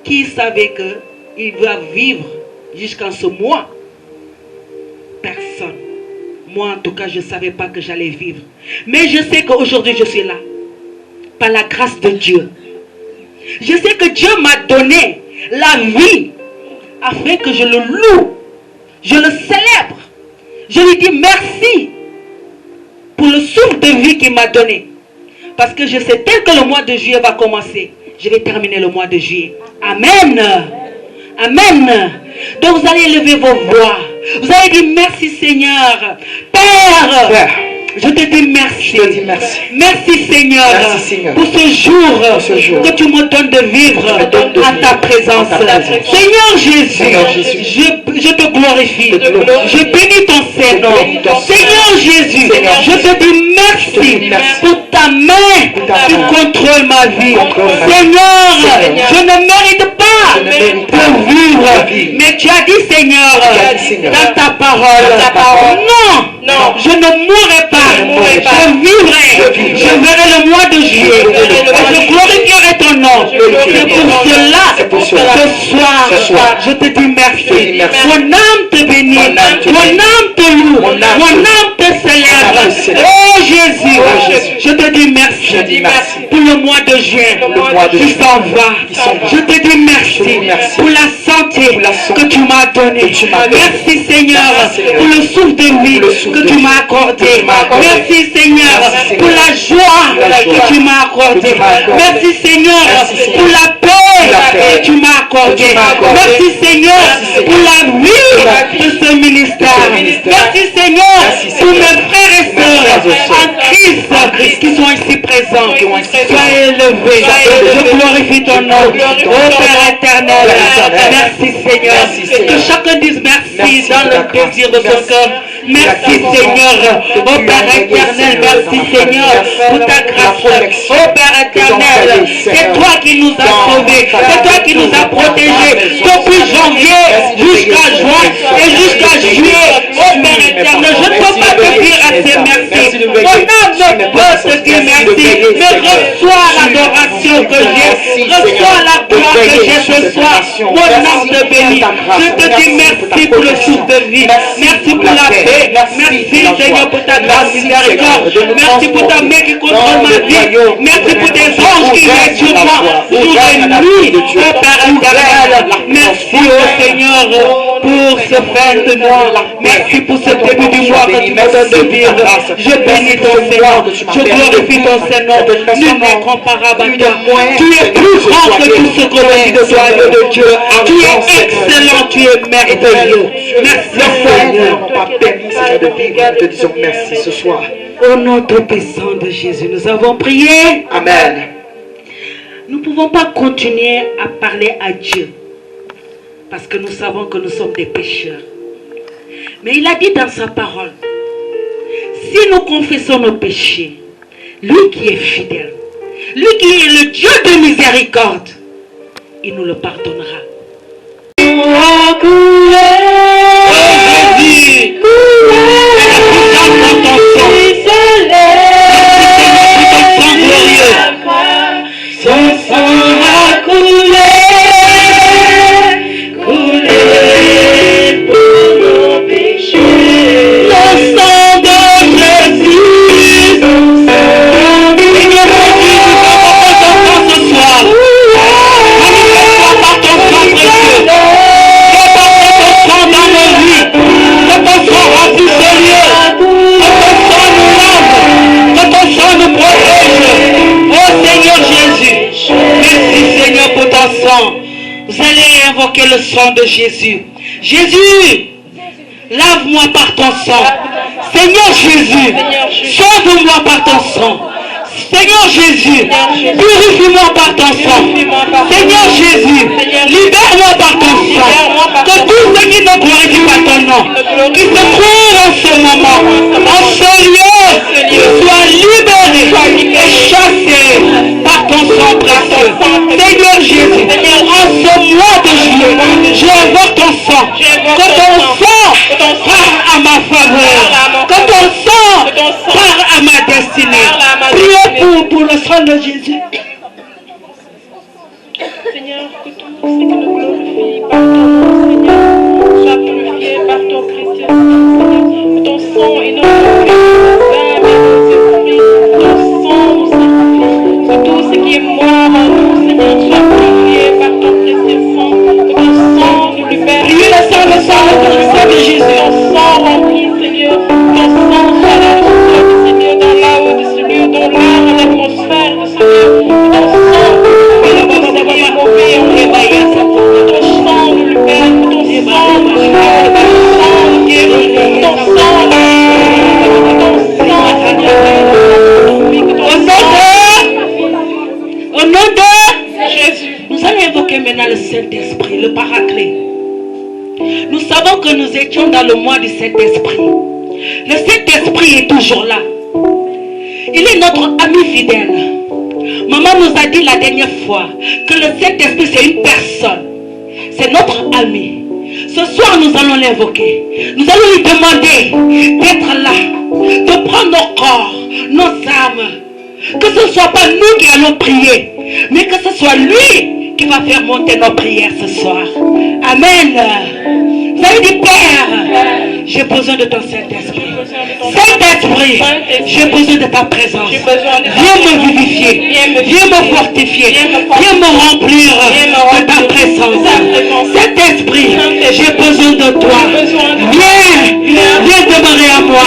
Qui savait qu'il va vivre jusqu'en ce mois? Personne. Moi, en tout cas, je ne savais pas que j'allais vivre. Mais je sais qu'aujourd'hui, je suis là. Par la grâce de Dieu. Je sais que Dieu m'a donné la vie afin que je le loue. Je le célèbre. Je lui dis merci pour le souffle de vie qu'il m'a donné. Parce que je sais, tel que le mois de juillet va commencer, je vais terminer le mois de juillet. Amen. Amen. Donc vous allez lever vos voix. Vous allez dire merci Seigneur. Père, je te dis merci. Je te dis merci. Merci Seigneur, pour ce jour que tu me donnes de vivre à ta présence. Seigneur Jésus, je te glorifie. Je bénis ton Seigneur. Seigneur Jésus, je te dis merci pour ta main qui contrôle ma vie. Seigneur, je ne mérite pas de vivre. Mais tu as dit Seigneur, dans ta parole, non, je ne mourrai pas. Je vivrai. Je verrai le mois de juillet. Et je glorifierai ton nom. C'est pour cela, ce soir, je te dis merci. Mon âme te bénit. Mon âme te loue. Mon âme te célèbre. Oh Jésus, je te dis merci pour le mois de juin qui s'en va. Je te dis merci pour la santé que tu m'as donnée. Merci Seigneur pour le souffle de vie que tu m'as accordé. Merci Seigneur pour la joie que tu m'as accordée. Merci Seigneur pour la paix que tu m'as accordée. Merci Seigneur pour la vie de ce ministère. Merci Seigneur pour mes frères et sœurs en Christ qui sont ici présents. Sois élevé. Je glorifie ton nom. Oh Père éternel. Merci Seigneur. Que chacun dise merci dans le désir de son cœur. Merci Seigneur. Oh Père éternel, merci Seigneur pour ta grâce. Oh Père éternel, c'est toi qui nous as sauvés. C'est toi qui nous as protégés depuis janvier jusqu'à juin et jusqu'à juillet. Oh Père éternel, je ne peux pas te dire assez merci. Mon âme ne peut te dire merci. Mais reçois l'adoration que j'ai. Reçois la gloire que j'ai ce soir. Mon âme te bénit. Je te dis merci pour le souffle de vie. Merci pour la paix. Merci Seigneur pour ta grâce miséricorde. Merci pour ta main qui contrôle ma vie. Merci pour tes anges qui veillent sur moi jour et nuit. Oh Père éternel, merci oh Seigneur pour ce fin de mois. Merci pour ce début du mois que tu me donnes de vivre. Je bénis ton Seigneur. Je glorifie ton Seigneur. Nul n'est comparable à toi. Tu es plus grand que tout ce que l'on dit de toi et de Dieu. Tu es excellent, tu es merveilleux. Merci Seigneur. De vivre, te disons merci ce soir. Au nom tout puissant de Jésus, nous avons prié. Amen. Nous ne pouvons pas continuer à parler à Dieu parce que nous savons que nous sommes des pécheurs. Mais il a dit dans sa parole, si nous confessons nos péchés, lui qui est fidèle, lui qui est le Dieu de miséricorde, il nous le pardonnera. Vous allez invoquer le sang de Jésus. Jésus, lave-moi par ton sang. Seigneur Jésus, sauve-moi par ton sang. Seigneur Jésus, purifie-moi par ton sang. Seigneur Jésus, libère-moi par ton sang. Que tous ceux qui ne glorifient pas ton nom, qui se trouvent en ce moment, en ce lieu, soient libérés et chassés par ton sang précieux. Seigneur Jésus, en ce mois de juillet, j'invoque ton sang. Que ton sang part à ma faveur. Que ton sang part à ma destinée. Priez pour le sang de Jésus. Seigneur, que tout ce qui nous glorifie par ton nom, Seigneur, soit purifié par ton précieux sang, Seigneur. Que ton sang et notre cœur, nos âmes et nos esprits, ton sang nous sanctifie. Que tout ce qui est mort en nous, Seigneur, soit purifié par ton précieux sang. Que ton sang nous libère. Priez le sang de Jésus. Ton sang remplit, Seigneur. Ton sang soit dans le sol, Seigneur, dans là-haut de ce lieu, dans l'âme, l'atmosphère de ce lieu. Que ton sang, mauvais, on réveille ça pour que ton sang nous libère, que ton sang nous libère, que ton sang nous guérit, que ton sang nous au nom de Jésus, nous allons évoquer maintenant le Saint-Esprit, le Paraclet. Nous savons que nous étions dans le mois du Saint-Esprit. Le Saint-Esprit est toujours là. Il est notre ami fidèle. Maman nous a dit la dernière fois que le Saint-Esprit c'est une personne. C'est notre ami. Ce soir nous allons l'invoquer. Nous allons lui demander d'être là, de prendre nos corps, nos âmes. Que ce ne soit pas nous qui allons prier, mais que ce soit lui qui va faire monter nos prières ce soir. Amen. Vous avez dit, Père, j'ai besoin de ton Saint-Esprit. Saint-Esprit, j'ai besoin de ta présence. Viens me vivifier, viens me fortifier, viens me remplir de ta présence. Saint-Esprit, j'ai besoin de toi. Viens demeurer à moi.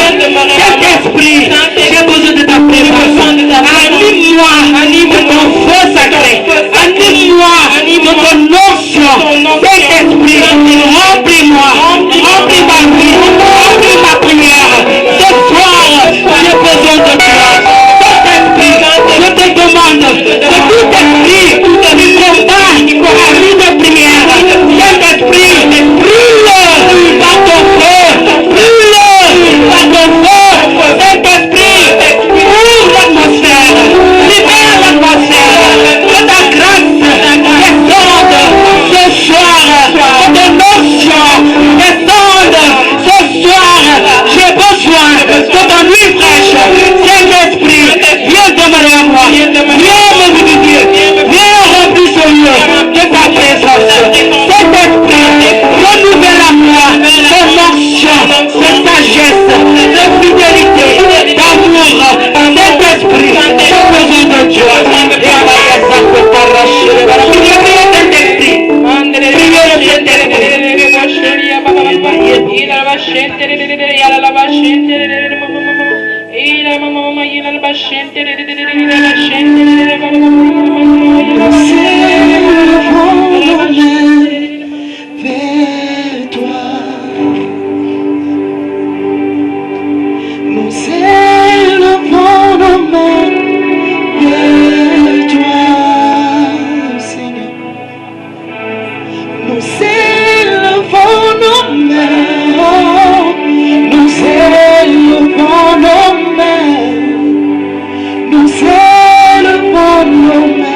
Saint-Esprit, j'ai besoin de ta présence. Anime-moi de ton feu sacré. Anime-moi de ton onction. Saint-Esprit, remplis-moi, remplis ma vie, remplis ma prière. Ce soir, j'ai besoin de toi. Saint-Esprit, je te demande que tout esprit qui combat la vie de prière, Saint-Esprit, brûle par ton feu, brûle par ton feu. Saint-Esprit, ouvre l'atmosphère, libère l'atmosphère, que ta grâce descende ce soir, que ton onction descende ce soir. J'ai besoin de ton huile fraîche. Saint-Esprit, viens demeurer à moi, viens me vivifier, viens remplir ce lieu de ta présence. Saint-Esprit, renouvelle à moi ton onction, de sagesse, de fidélité, d'amour. Saint-Esprit, j'ai besoin de Dieu. Vers toi, nous élevons nos mains vers toi, Seigneur. Nous élevons nos mains, nous élevons nos mains, nous élevons nos mains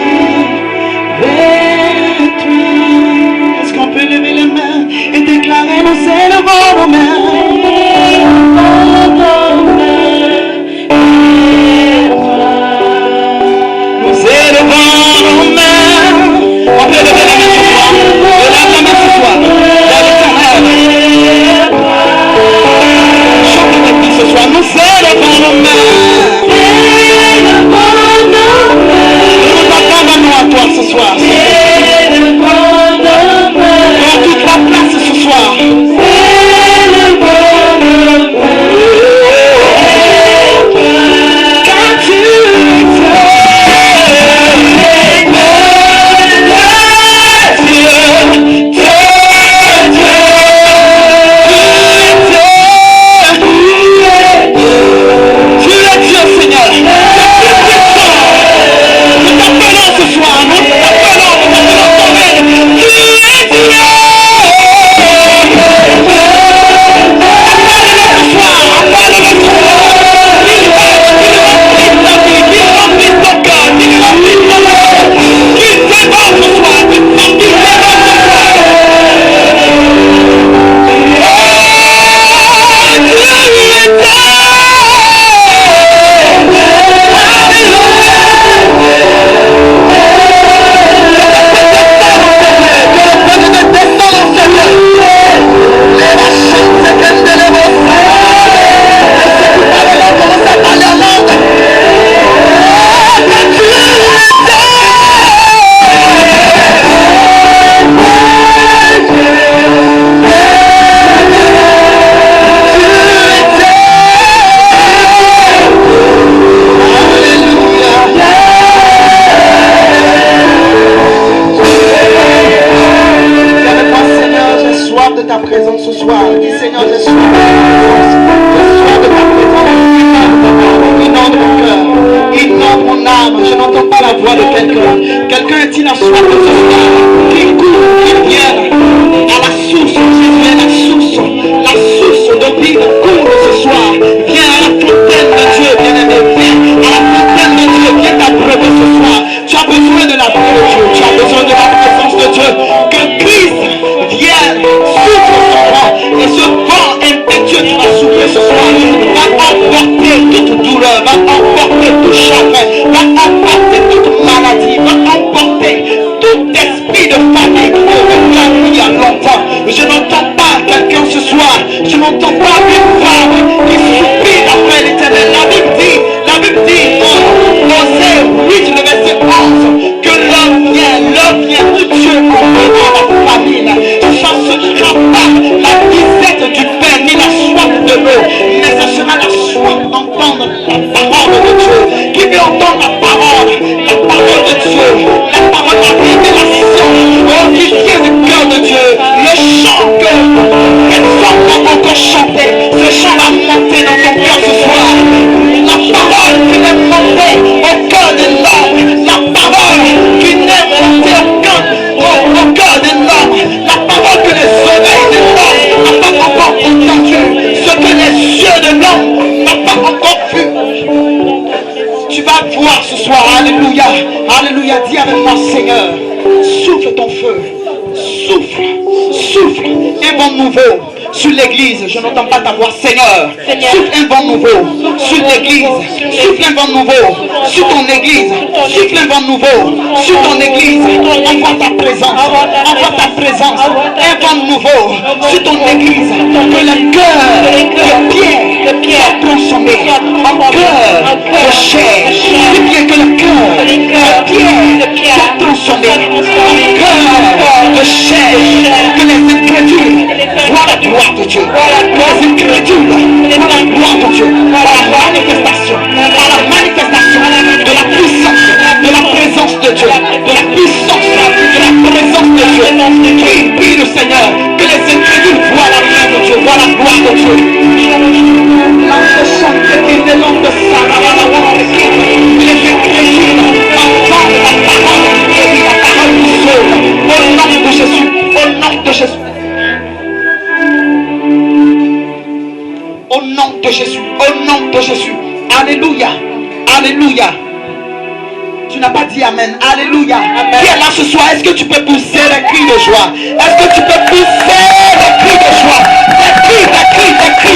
j'ai soif de ta présence. J'ai soif de ta présence. Inonde mon cœur. Inonde mon âme. Je n'entends pas la voix de quelqu'un. Quelqu'un est-il en soif de ce soir? Qu'il court, qu'il vienne à la source. Jésus est la source. La source de vie coule ce soir. Viens à la fontaine de Dieu, bien-aimé. Viens à la fontaine de Dieu. Viens t'abreuver ce soir. Tu as besoin de la vie de Dieu. Tu as besoin de la présence de Dieu. Que Christ vienne, souffle sur toi. Et ce vent impétueux qui va souffler ce soir va emporter toute douleur, va emporter tout chagrin, va emporter toute maladie, va emporter tout esprit de famille qui te réclame il y a longtemps. Je n'entends pas quelqu'un ce soir. Je n'entends pas une femme qui soupire après l'Éternel. La Bible dit dans Osée 8, le verset 11, que l'homme vient où Dieu enverra la famine. Ça ne sera pas la disette du pain ni la soif de l'eau, mais ça sera la soif d'entendre la parole de Dieu. Qui veut entendre la parole de Dieu, la parole de la révélation, qui vient du cœur de Dieu, le chant que personne n'a encore chanté, ce chant va monter dans ton cœur ce soir. La parole qui n'est montée au cœur de l'homme, la parole qui n'est montée au cœur de l'homme, la parole que les oreilles de l'homme n'ont pas encore entendu, ce que les yeux de l'homme n'ont pas encore vu. Tu vas voir ce soir, alléluia, alléluia, dis avec moi Seigneur, souffle ton feu, souffle un vent nouveau sur l'église. Je n'entends pas ta voix, Seigneur, souffle un vent nouveau sur l'église, souffle un vent nouveau sur ton église, souffle un vent nouveau sur ton église. Envoie ta présence, un vent nouveau sur ton église, que le cœur de pierre soit transformé en cœur de chair, si bien que le cœur de pierre soit transformé en cœur de chair, que les incrédules voient la gloire de Dieu, que les incrédules voient la gloire de Dieu, par la manifestation de la puissance, de la présence de Dieu, de la puissance, de la présence de Dieu. Prie le Seigneur, que les incrédules voient la main de Dieu, voient la gloire de Dieu. Les incrédules entendent la parole et la parole du sauve. Au nom de Jésus, au nom de Jésus. Au nom de Jésus, au nom de Jésus. Alléluia, alléluia. Tu n'as pas dit Amen. Alléluia. Qui est là ce soir? Est-ce que tu peux pousser les cris de joie? Est-ce que tu peux pousser les cris de joie? Des cris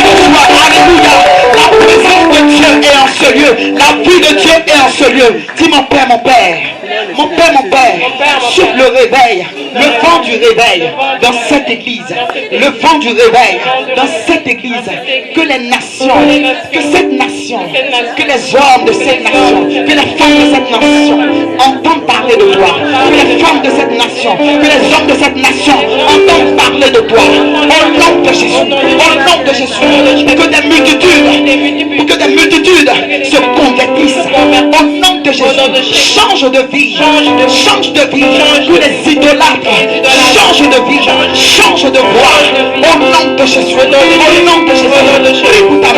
de joie. Alléluia. La présence de Dieu est en ce lieu. La vie de Dieu est en ce lieu. Dis mon Père, mon Père. Mon Père, souffle le réveil, le vent du réveil dans cette église, le vent du réveil dans cette église, que les nations, que cette nation, que les hommes de cette nation, que les femmes de cette nation entendent parler de toi, que les femmes de cette nation, que les hommes de cette nation entendent parler de toi, au nom de Jésus, au nom de Jésus, que des multitudes se convertissent, au nom de Jésus, change de vie, tous les idolâtres, change de vie, change de voix, au nom de Jésus, au nom de Jésus. Prie pour ta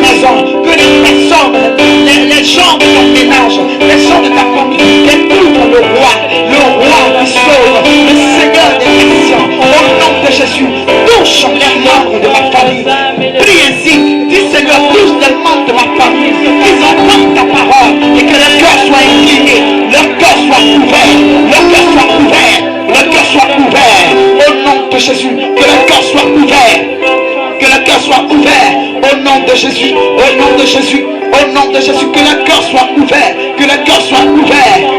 maison, que les personnes, les gens de ton ménage, les gens de ta famille, découvrent le roi qui sauve, le Seigneur des nations, au nom de Jésus. Touche les membres de ma famille, prie ainsi, dis Seigneur, touche les membres de ma famille, qu'ils entendent ta parole et que leur cœur soit incliné, leur cœur soit ouvert, au nom de Jésus, que le cœur soit ouvert, au nom de Jésus, au nom de Jésus, au nom de Jésus, que le cœur soit ouvert,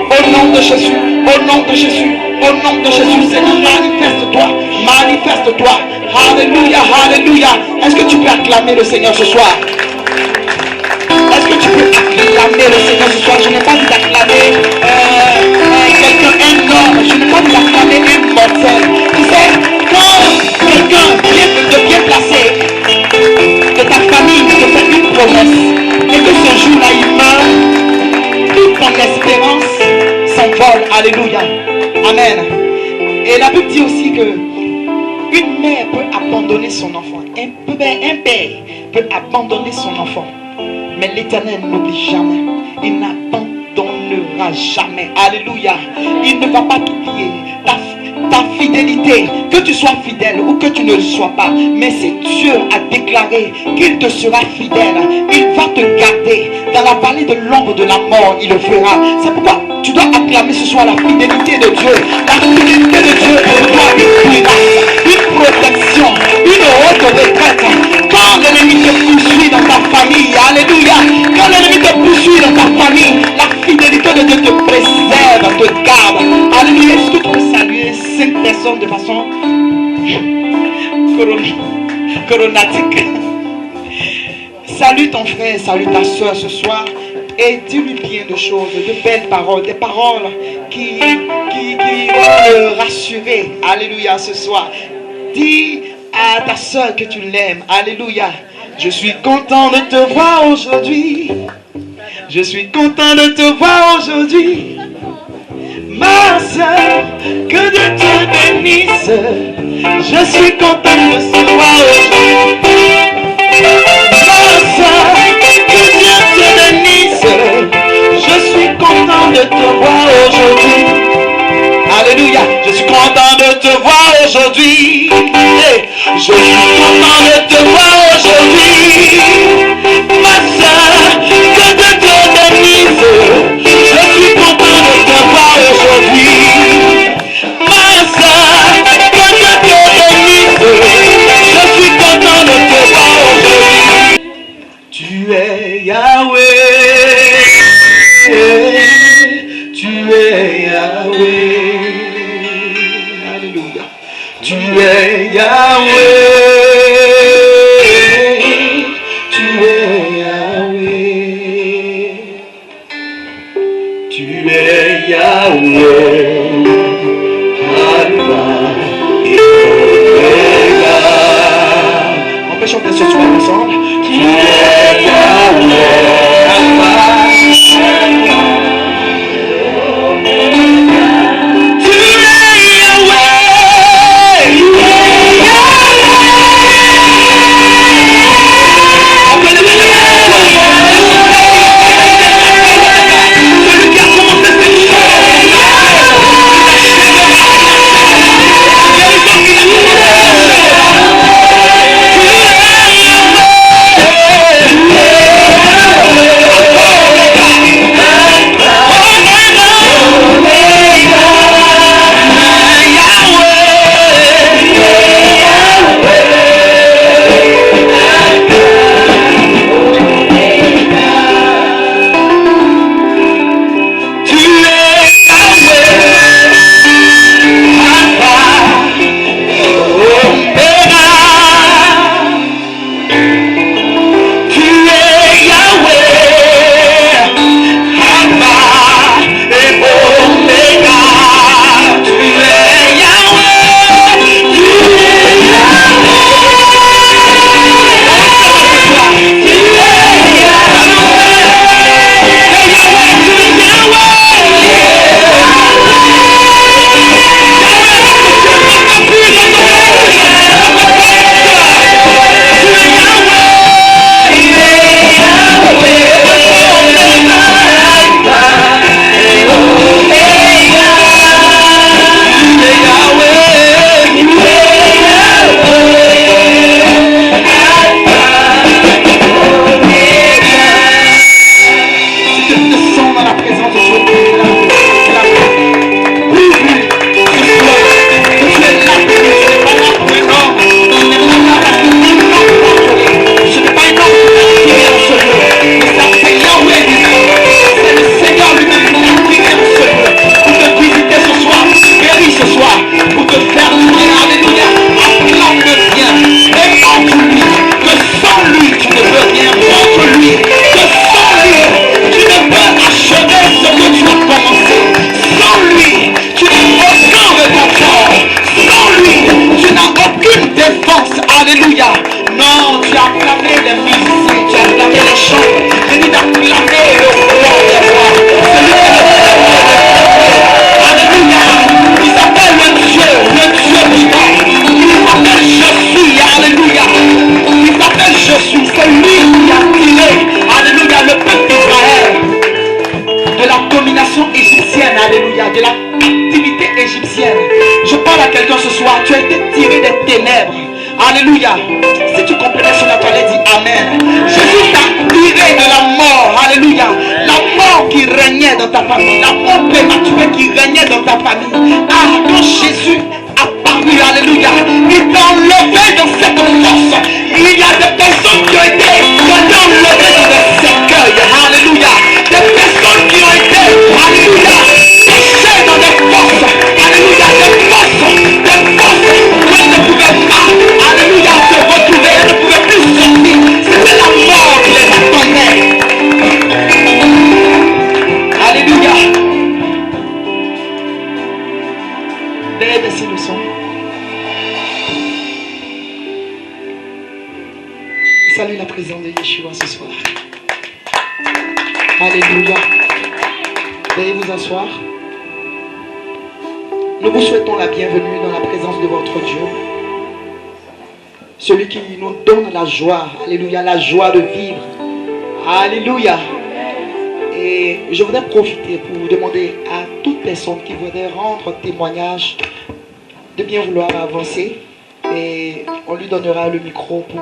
au nom de Jésus, au nom de Jésus, au nom de Jésus. Seigneur, manifeste-toi, alléluia, alléluia. Est-ce que tu peux acclamer le Seigneur ce soir? Est-ce que tu peux acclamer le Seigneur ce soir? Je n'ai pas dit d'acclamer quelqu'un, un homme. Je n'ai pas dit d'acclamer un mortel. Tu sais, quand quelqu'un de bien placé de ta famille te fait une promesse et que ce jour-là il meurt, toute ton espérance s'envole. Alléluia. Amen. Et la Bible dit aussi que Une mère peut abandonner son enfant. Un père peut abandonner son enfant. Mais l'Éternel n'oublie jamais. Il n'abandonnera jamais. Alléluia. Il ne va pas t'oublier. Ta fidélité, que tu sois fidèle ou que tu ne le sois pas, mais c'est Dieu a déclaré qu'il te sera fidèle. Il va te garder dans la vallée de l'ombre de la mort, il le fera. C'est pourquoi tu dois acclamer ce soir la fidélité de Dieu. La fidélité de Dieu est toi une cuirasse, une protection, une haute retraite. Quand l'ennemi te poursuit dans ta famille, alléluia, quand l'ennemi te poursuit dans ta famille, la fidélité de Dieu te préserve, te garde. Alléluia. Est-ce que tu peux saluer 5 personnes de façon coronatique? Salue ton frère, salue ta soeur ce soir et dis-lui bien de choses, de belles paroles, des paroles qui vont le rassurer. Alléluia ce soir. Dis à ta soeur que tu l'aimes. Alléluia. Je suis content de te voir aujourd'hui. Je suis content de te voir aujourd'hui. Ma soeur, que Dieu te bénisse. Je suis content de te voir aujourd'hui. Ma soeur, que Dieu te bénisse. Je suis content de te voir aujourd'hui. Alléluia. Je suis content de te voir aujourd'hui. Je suis content de te voir aujourd'hui. Ma soeur, que Dieu te bénisse. Je suis content de te voir aujourd'hui. Ma soeur, que Dieu te bénisse. Je suis content de te voir aujourd'hui. Tu es Yahweh. Tu es Yahweh. Alléluia. Tu es Yahweh. Tu es Yahweh. Tu es Yahweh. Alpha et Omega. On peut chanter ce soir ensemble. Tu es Yahweh. Alpha et Omega. quelqu'un ce soir, tu as été tiré des ténèbres. Alléluia. Si tu comprenais cela, tu allais dire Amen. Jésus t'a tiré de la mort. Alléluia. La mort qui régnait dans ta famille. La mort prématurée qui régnait dans ta famille. Ah, quand Jésus a paru, alléluia, il t'a enlevé dans cette force. Il y a des personnes qui ont été enlevées dans des cercueils. Alléluia. Des personnes qui ont été, alléluia, touchées dans des forces. Alléluia. Des forces où elles ne pouvaient pas, alléluia, se retrouver. Elles ne pouvaient plus sortir. C'était la mort qui les attendait. Alléluia. Veuillez baisser le son. Salut la présence de Yeshua ce soir. Alléluia. Veuillez vous asseoir. Nous vous souhaitons la bienvenue dans la présence de votre Dieu. Celui qui nous donne la joie. Alléluia, la joie de vivre. Alléluia. Et je voudrais profiter pour demander à toute personne qui voudrait rendre témoignage de bien vouloir avancer. Et on lui donnera le micro pour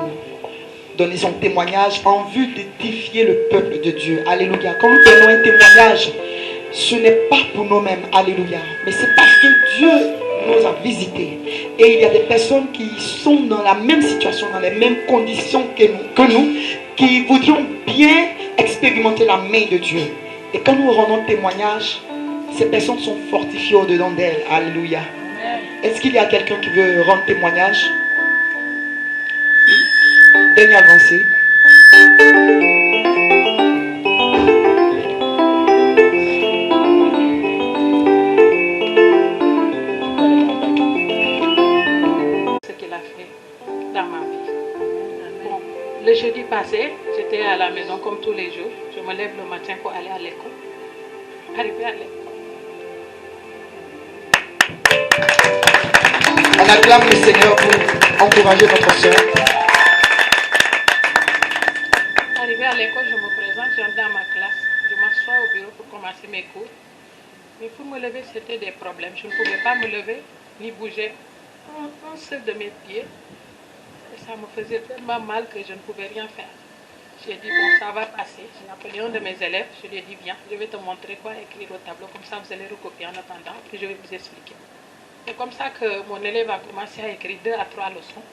donner son témoignage en vue d'édifier le peuple de Dieu. Alléluia. Quand nous donnons un témoignage, ce n'est pas pour nous-mêmes. Alléluia. Mais c'est parce que Dieu nous a visités. Et il y a des personnes qui sont dans la même situation, dans les mêmes conditions que nous, qui voudront bien expérimenter la main de Dieu. Et quand nous rendons témoignage, ces personnes sont fortifiées au-dedans d'elles. Alléluia. Est-ce qu'il y a quelqu'un qui veut rendre témoignage? Daigne avancer. Ce qu'il a fait dans ma vie. Bon, le jeudi passé, j'étais à la maison comme tous les jours. Je me lève le matin pour aller à l'école. Arrivé à l'école. On acclame le Seigneur pour encourager notre soeur. Arrivé à l'école, je me présente, j'entre dans ma classe. Je m'assois au bureau pour commencer mes cours. Mais pour me lever, c'était des problèmes. Je ne pouvais pas me lever ni bouger un seul de mes pieds. Et ça me faisait tellement mal que je ne pouvais rien faire. J'ai dit, bon, ça va passer. J'ai appelé un de mes élèves. Je lui ai dit, viens, je vais te montrer quoi écrire au tableau. Comme ça, vous allez recopier en attendant. Puis je vais vous expliquer. C'est comme ça que mon élève a commencé à écrire 2 à 3 leçons.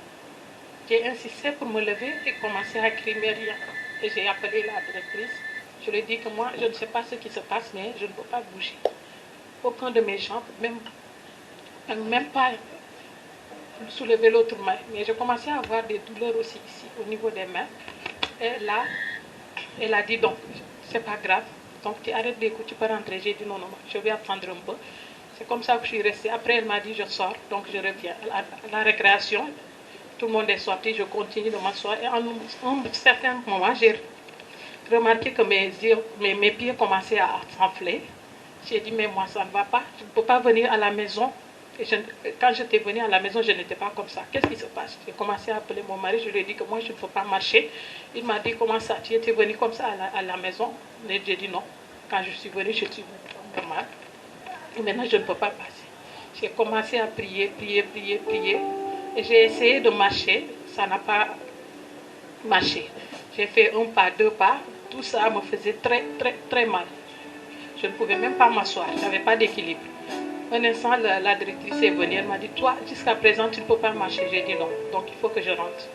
J'ai insisté pour me lever et commencer à écrire, mais rien. Et j'ai appelé la directrice. Je lui ai dit que moi, je ne sais pas ce qui se passe, mais je ne peux pas bouger. Aucun de mes jambes, même pas soulever l'autre main. Mais je commençais à avoir des douleurs aussi ici, au niveau des mains. Et là, elle a dit donc, c'est pas grave. Donc tu arrêtes d'écouter, tu peux rentrer. J'ai dit non, non, je vais attendre un peu. C'est comme ça que je suis restée. Après, elle m'a dit, je sors, donc je reviens. À la récréation, tout le monde est sorti, je continue de m'asseoir. Et en un certain moment, j'ai remarqué que mes pieds commençaient à s'enfler. J'ai dit, mais moi, ça ne va pas. Je ne peux pas venir à la maison. Et quand j'étais venue à la maison, je n'étais pas comme ça. Qu'est-ce qui se passe? J'ai commencé à appeler mon mari. Je lui ai dit que moi, je ne peux pas marcher. Il m'a dit, comment ça? Tu étais venue comme ça à la maison? Et j'ai dit non. Quand je suis venue normal. Et maintenant, je ne peux pas passer. J'ai commencé à prier. Et j'ai essayé de marcher. Ça n'a pas marché. J'ai fait 1 pas, 2 pas. Tout ça me faisait très mal. Je ne pouvais même pas m'asseoir. Je n'avais pas d'équilibre. Un instant, la directrice est venue. Elle m'a dit, toi, jusqu'à présent, tu ne peux pas marcher. J'ai dit non. Donc, il faut que je rentre.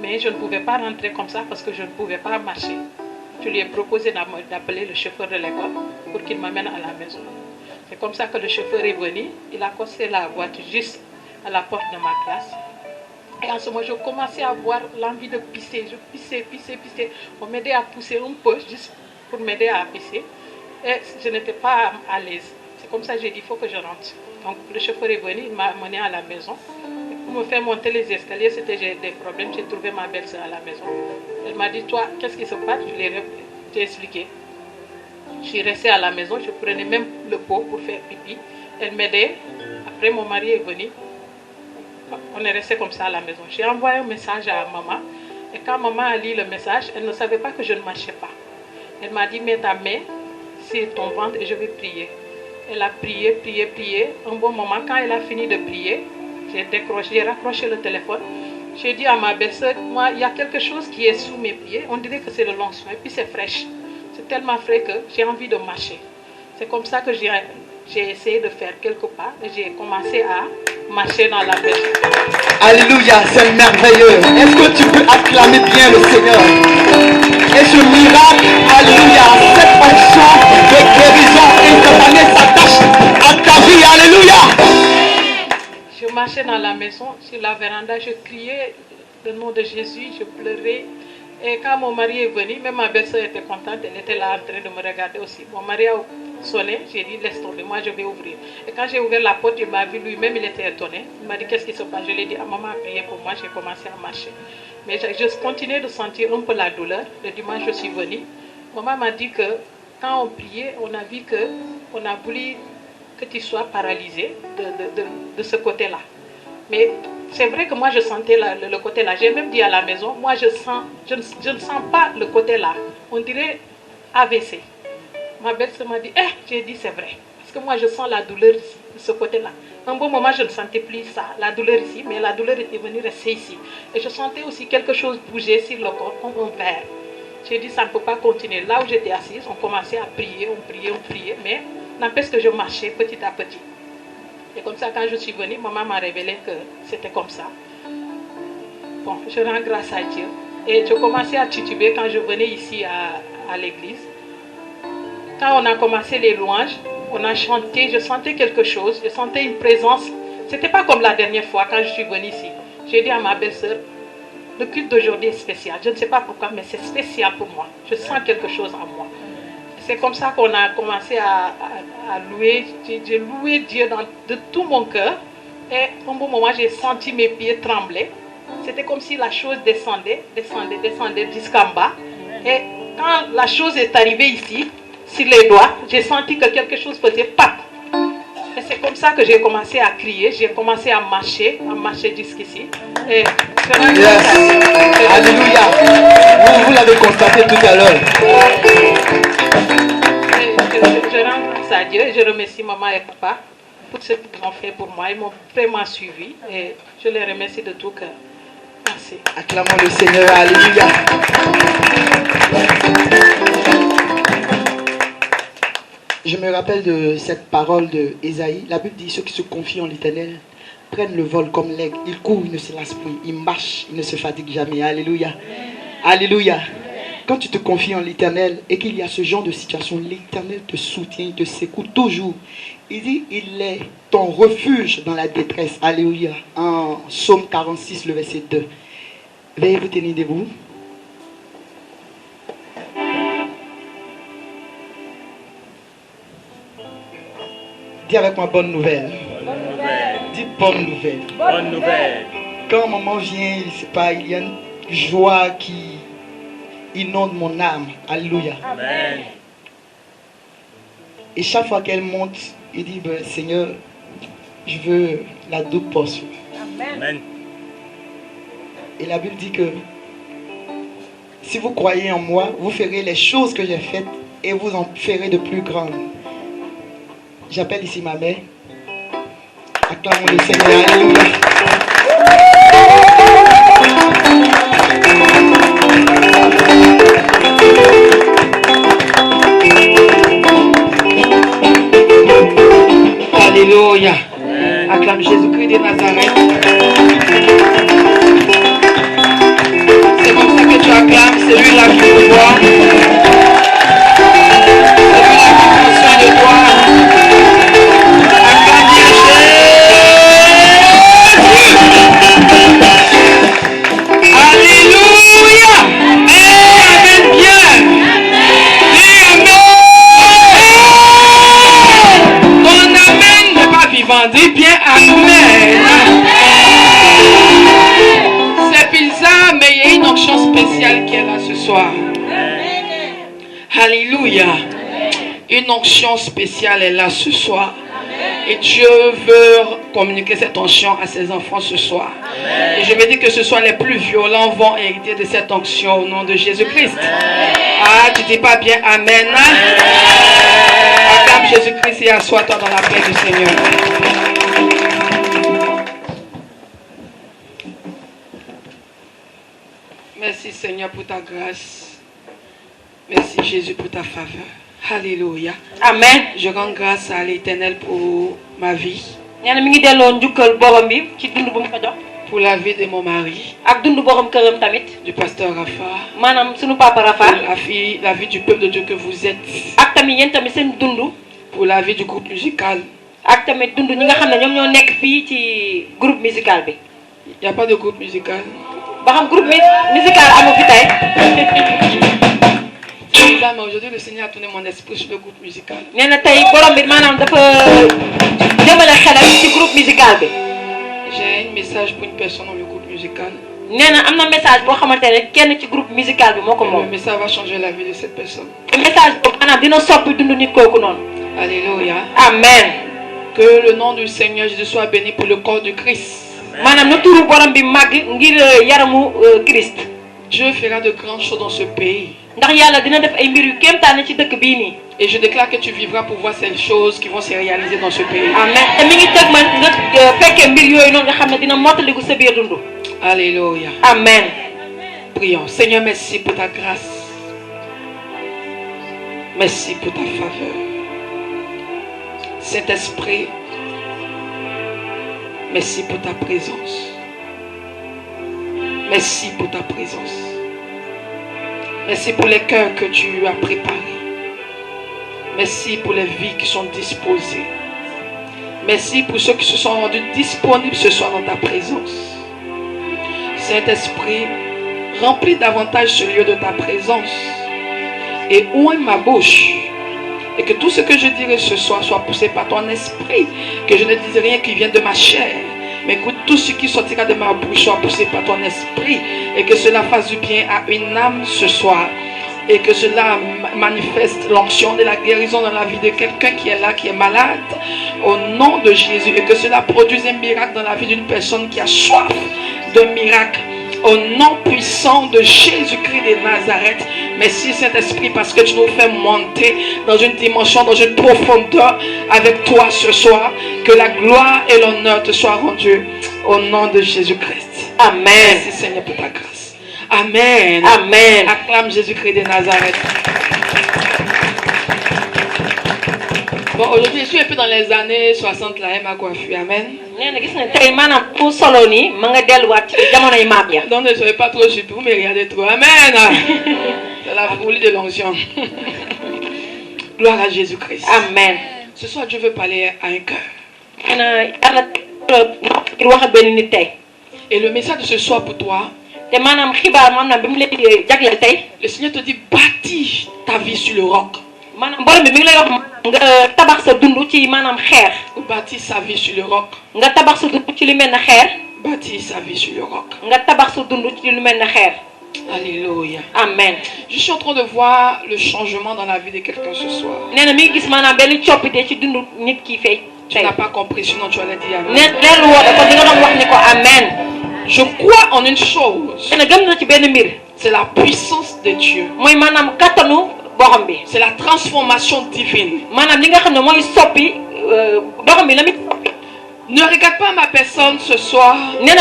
Mais je ne pouvais pas rentrer comme ça parce que je ne pouvais pas marcher. Je lui ai proposé d'appeler le chauffeur de l'école pour qu'il m'amène à la maison. C'est comme ça que le chauffeur est venu. Il a accosté la voiture juste à la porte de ma classe. Et en ce moment, je commençais à avoir l'envie de pisser. Je pissais. On m'aidait à pousser un peu juste pour m'aider à pisser. Et je n'étais pas à l'aise. C'est comme ça que j'ai dit, il faut que je rentre. Donc le chauffeur est venu, il m'a mené à la maison. Pour me faire monter les escaliers, j'ai des problèmes. J'ai trouvé ma belle-sœur à la maison. Elle m'a dit, toi, qu'est-ce qui se passe? Je lui ai expliqué. Je suis restée à la maison, je prenais même le pot pour faire pipi. Elle m'aidait. Après, mon mari est venu. On est resté comme ça à la maison. J'ai envoyé un message à maman. Et quand maman a lu le message, elle ne savait pas que je ne marchais pas. Elle m'a dit, mets ta main sur ton ventre et je vais prier. Elle a prié, prié, prié. Un bon moment, quand elle a fini de prier, j'ai raccroché le téléphone. J'ai dit à ma belle-sœur, moi, il y a quelque chose qui est sous mes pieds. On dirait que c'est de l'onction. Et puis c'est fraîche. C'est tellement frais que j'ai envie de marcher. C'est comme ça que j'ai essayé de faire quelques pas. Et j'ai commencé à marcher dans la maison. Alléluia, c'est merveilleux. Est-ce que tu peux acclamer bien le Seigneur? Et ce miracle, alléluia, cette onction de guérison instantanée s'attache à ta vie. Alléluia. Je marchais dans la maison, sur la véranda, je criais le nom de Jésus, je pleurais. Et quand mon mari est venu, même ma belle-sœur était contente, elle était là en train de me regarder aussi. Mon mari a sonné, j'ai dit laisse tomber, moi je vais ouvrir. Et quand j'ai ouvert la porte, il m'a vu lui-même, il était étonné. Il m'a dit qu'est-ce qui se passe? Je lui ai dit, maman a prié pour moi, j'ai commencé à marcher. Mais je continuais de sentir un peu la douleur. Le dimanche, je suis venue. Maman m'a dit que quand on priait, on a vu qu'on a voulu que tu sois paralysé de ce côté-là. Mais c'est vrai que moi je sentais le côté là. J'ai même dit à la maison, moi je ne sens pas le côté là. On dirait AVC. Ma belle-sœur m'a dit, j'ai dit c'est vrai. Parce que moi je sens la douleur ici, de ce côté-là. Un bon moment je ne sentais plus ça, la douleur ici, mais la douleur était venue rester ici. Et je sentais aussi quelque chose bouger sur le corps, comme un verre. J'ai dit ça ne peut pas continuer. Là où j'étais assise, on commençait à prier, on priait, mais n'empêche que je marchais petit à petit. Et comme ça, quand je suis venue, maman m'a révélé que c'était comme ça. Bon, je rends grâce à Dieu. Et je commençais à tituber quand je venais ici à l'église. Quand on a commencé les louanges, on a chanté, je sentais quelque chose, je sentais une présence. C'était pas comme la dernière fois quand je suis venue ici. J'ai dit à ma belle-sœur, le culte d'aujourd'hui est spécial. Je ne sais pas pourquoi, mais c'est spécial pour moi. Je sens quelque chose en moi. C'est comme ça qu'on a commencé à louer. J'ai loué Dieu de tout mon cœur. Et au bon moment, j'ai senti mes pieds trembler. C'était comme si la chose descendait jusqu'en bas. Et quand la chose est arrivée ici, sur les doigts, j'ai senti que quelque chose faisait pap. Et c'est comme ça que j'ai commencé à crier. J'ai commencé à marcher jusqu'ici. Et Alléluia. Vous l'avez constaté tout à l'heure. Je rends grâce à Dieu et je remercie maman et papa pour ce qu'ils ont fait pour moi. Ils m'ont vraiment suivi et je les remercie de tout cœur. Merci. Acclamons le Seigneur. Alléluia. Je me rappelle de cette parole de Ésaïe. La Bible dit, ceux qui se confient en l'Éternel prennent le vol comme l'aigle. Ils courent, ils ne se lassent plus. Ils marchent, ils ne se fatiguent jamais. Alléluia. Alléluia. Quand tu te confies en l'Éternel et qu'il y a ce genre de situation, l'Éternel te soutient, il te secoue toujours. Il dit, il est ton refuge dans la détresse. Alléluia. En Psaume 46, le verset 2. Veuillez vous tenir debout. Dis avec moi bonne nouvelle. Bonne nouvelle. Dis bonne nouvelle. Bonne nouvelle. Quand maman vient, je sais pas, il y a une joie qui inonde mon âme. Alléluia. Amen. Et chaque fois qu'elle monte, il dit, ben, Seigneur, je veux la double portion. Amen. Et la Bible dit que si vous croyez en moi, vous ferez les choses que j'ai faites et vous en ferez de plus grandes. J'appelle ici ma mère. Acclamons le Seigneur. Alléluia. Alléluia. Acclame Jésus-Christ de Nazareth. C'est comme ça que tu acclames celui-là qui te voit. Celui-là qui prend soin de toi. Acclame bien Jésus. Alléluia. Amen bien. Dis amen. Ton amen n'est pas vivant. Dis bien amen. C'est bizarre, mais il y a une onction spéciale qui est là ce soir. Alléluia. Une onction spéciale est là ce soir. Et Dieu veut communiquer cette onction à ses enfants ce soir. Et je me dis que ce soir les plus violents vont hériter de cette onction au nom de Jésus-Christ. Ah, tu dis pas bien amen. Acclame Jésus-Christ et assois-toi dans la paix du Seigneur. Merci Seigneur pour ta grâce. Merci Jésus pour ta faveur. Alléluia. Amen. Je rends grâce à l'Éternel pour ma vie. nee na mi ngi delloo njukkal borom bi ci dund bu mu ko jox. Pour la vie de mon mari. ak dund borom këram tamit. Du pasteur Rafa. maanaam sunu papa Rafa. Pour la vie du peuple de Dieu que vous êtes. ak tamit yéen tamit seen dund. Pour la vie du groupe musical. ak tamit dund ñi nga xam ne ñoom ñoo nekk fii ci groupe musical bi. Il n'y a pas de groupe musical. ba xam groupe musical amu fi tey. Mais aujourd'hui le Seigneur a tourné mon esprit sur le groupe musical. nee na tey borom bi maanaam dafa jëmale xelam ci groupe musical bi. J'ai un message pour une personne dans le groupe musical. nee na am na message boo xamante ne kenn ci groupe musical bi moo ko moom. Le message va changer la vie de cette personne. message boobu maanaam dina soppi dund nit kooku noonu. Alléluia. Amen. Que le nom du Seigneur Jésus soit béni pour le corps du Christ. maanaam na turu borom bi màgg ngir yaramu Christ. Dieu fera de grandes choses dans ce pays. ndax yàlla dina def ay mbir yu kéemtaane ci dëkk bii nii. Et je déclare que tu vivras pour voir ces choses qui vont se réaliser dans ce pays. Amen. te mi ngi teg man nga fekkee mbir yooyu noonu nga xam ne dina mottaliku sa biir dund. Alléluia. Amen. Prions. Seigneur, merci pour ta grâce. Merci pour ta faveur. Saint-Esprit, merci pour ta présence. Merci pour ta présence. Merci pour les cœurs que tu as préparés. Merci pour les vies qui sont disposées. Merci pour ceux qui se sont rendus disponibles ce soir dans ta présence. Saint-Esprit, remplis davantage ce lieu de ta présence. Et ouvre ma bouche. Et que tout ce que je dirai ce soir soit poussé par ton esprit. Que je ne dise rien qui vient de ma chair. Mais que tout ce qui sortira de ma bouche soit poussé par ton esprit. Et que cela fasse du bien à une âme ce soir. Et que cela manifeste l'onction de la guérison dans la vie de quelqu'un qui est là, qui est malade. Au nom de Jésus. Et que cela produise un miracle dans la vie d'une personne qui a soif de miracle. Au nom puissant de Jésus-Christ de Nazareth. Merci Saint-Esprit parce que tu nous fais monter dans une dimension, dans une profondeur avec toi ce soir. Que la gloire et l'honneur te soient rendus au nom de Jésus-Christ. Amen. Merci Seigneur pour ta grâce. Amen. Amen. Acclame Jésus-Christ de Nazareth. Bon, aujourd'hui, je suis un peu dans les années 60 là, ma coiffure. Amen. Donc ne soyez pas trop surpris, vous me regardez trop. Amen. C'est la folie de l'onction. Gloire à Jésus-Christ. Amen. Ce soir, Dieu veut parler à un cœur. Et le message de ce soir pour toi, le Seigneur te dit, bâtis ta vie sur le roc. Ou bâtis sa vie sur le roc. Bâtis sa vie sur le roc. Alléluia. Amen. Je suis en train de voir le changement dans la vie de quelqu'un ce soir. Tu n'as pas compris, sinon tu allais dire Amen. Je crois en une chose. C'est la puissance de Dieu. C'est la transformation divine. Ne regarde pas ma personne ce soir. Mais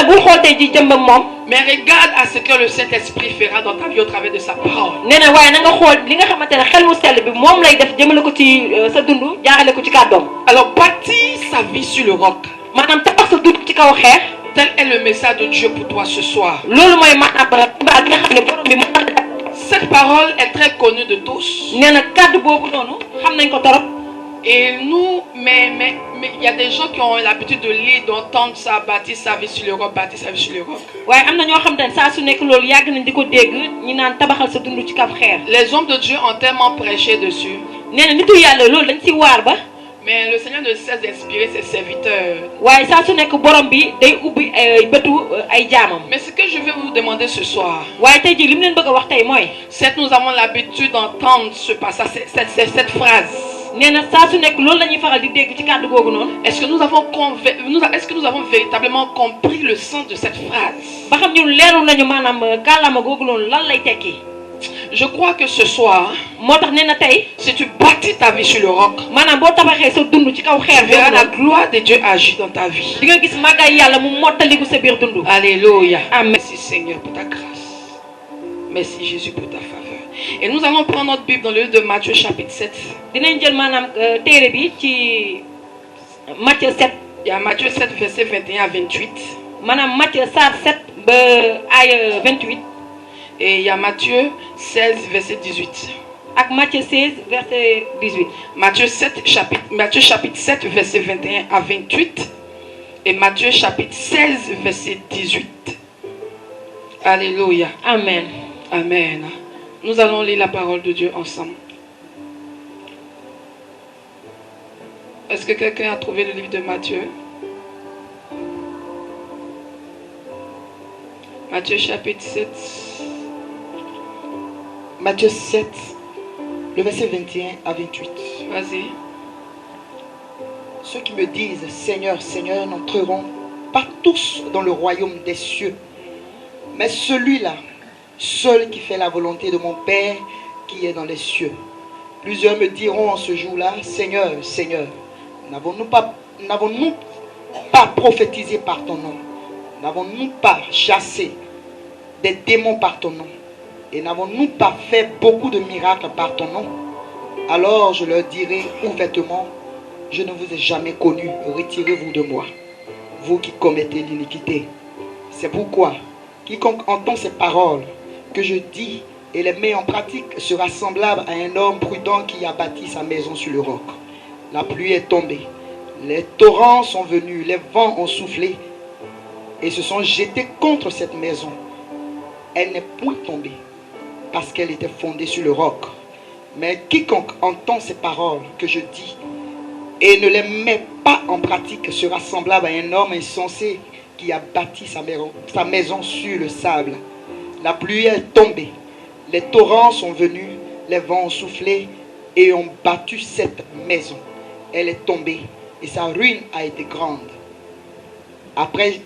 regarde à ce que le Saint-Esprit fera dans ta vie au travers de sa parole. Alors bâtis sa vie sur le roc. Tel est le message de Dieu pour toi ce soir. Cette parole est très connue de tous. Et nous, mais il y a des gens qui ont l'habitude de lire, d'entendre ça, bâtir sa vie sur le roc, bâtir sa vie sur le roc. Les hommes de Dieu ont tellement prêché dessus. Mais le Seigneur ne cesse d'inspirer ses serviteurs. Mais ce que je vais vous demander ce soir, c'est que nous avons l'habitude d'entendre ce passage, cette phrase. Est-ce que nous avons véritablement compris le sens de cette phrase? Je crois que ce soir, si tu bâtis ta vie sur le roc, tu verras la gloire de Dieu agir dans ta vie. Alléluia. Merci Seigneur pour ta grâce. Merci Jésus pour ta faveur. Et nous allons prendre notre Bible dans le livre de Matthieu chapitre 7. Il y a Matthieu 7 verset 21 à 28. Et il y a Matthieu 16 verset 18. Matthieu 16 verset 18. Matthieu chapitre 7 verset 21 à 28. Et Matthieu chapitre 16 verset 18. Alléluia. Amen. Amen. Nous allons lire la parole de Dieu ensemble. Est-ce que quelqu'un a trouvé le livre de Matthieu? Matthieu chapitre 7. Matthieu 7, le verset 21 à 28. Vas-y. Ceux qui me disent Seigneur, Seigneur n'entreront pas tous dans le royaume des cieux, mais celui-là, seul qui fait la volonté de mon Père qui est dans les cieux. Plusieurs me diront en ce jour-là, Seigneur, Seigneur, n'avons-nous pas prophétisé par ton nom? N'avons-nous pas chassé des démons par ton nom? Et n'avons-nous pas fait beaucoup de miracles par ton nom? Alors je leur dirai ouvertement, je ne vous ai jamais connu, retirez-vous de moi, vous qui commettez l'iniquité. C'est pourquoi, quiconque entend ces paroles que je dis et les met en pratique sera semblable à un homme prudent qui a bâti sa maison sur le roc. La pluie est tombée, les torrents sont venus, les vents ont soufflé et se sont jetés contre cette maison. Elle n'est point tombée, parce qu'elle était fondée sur le roc. Mais quiconque entend ces paroles que je dis et ne les met pas en pratique sera semblable à un homme insensé qui a bâti sa maison sur le sable. La pluie est tombée, les torrents sont venus, les vents ont soufflé et ont battu cette maison. Elle est tombée et sa ruine a été grande. Après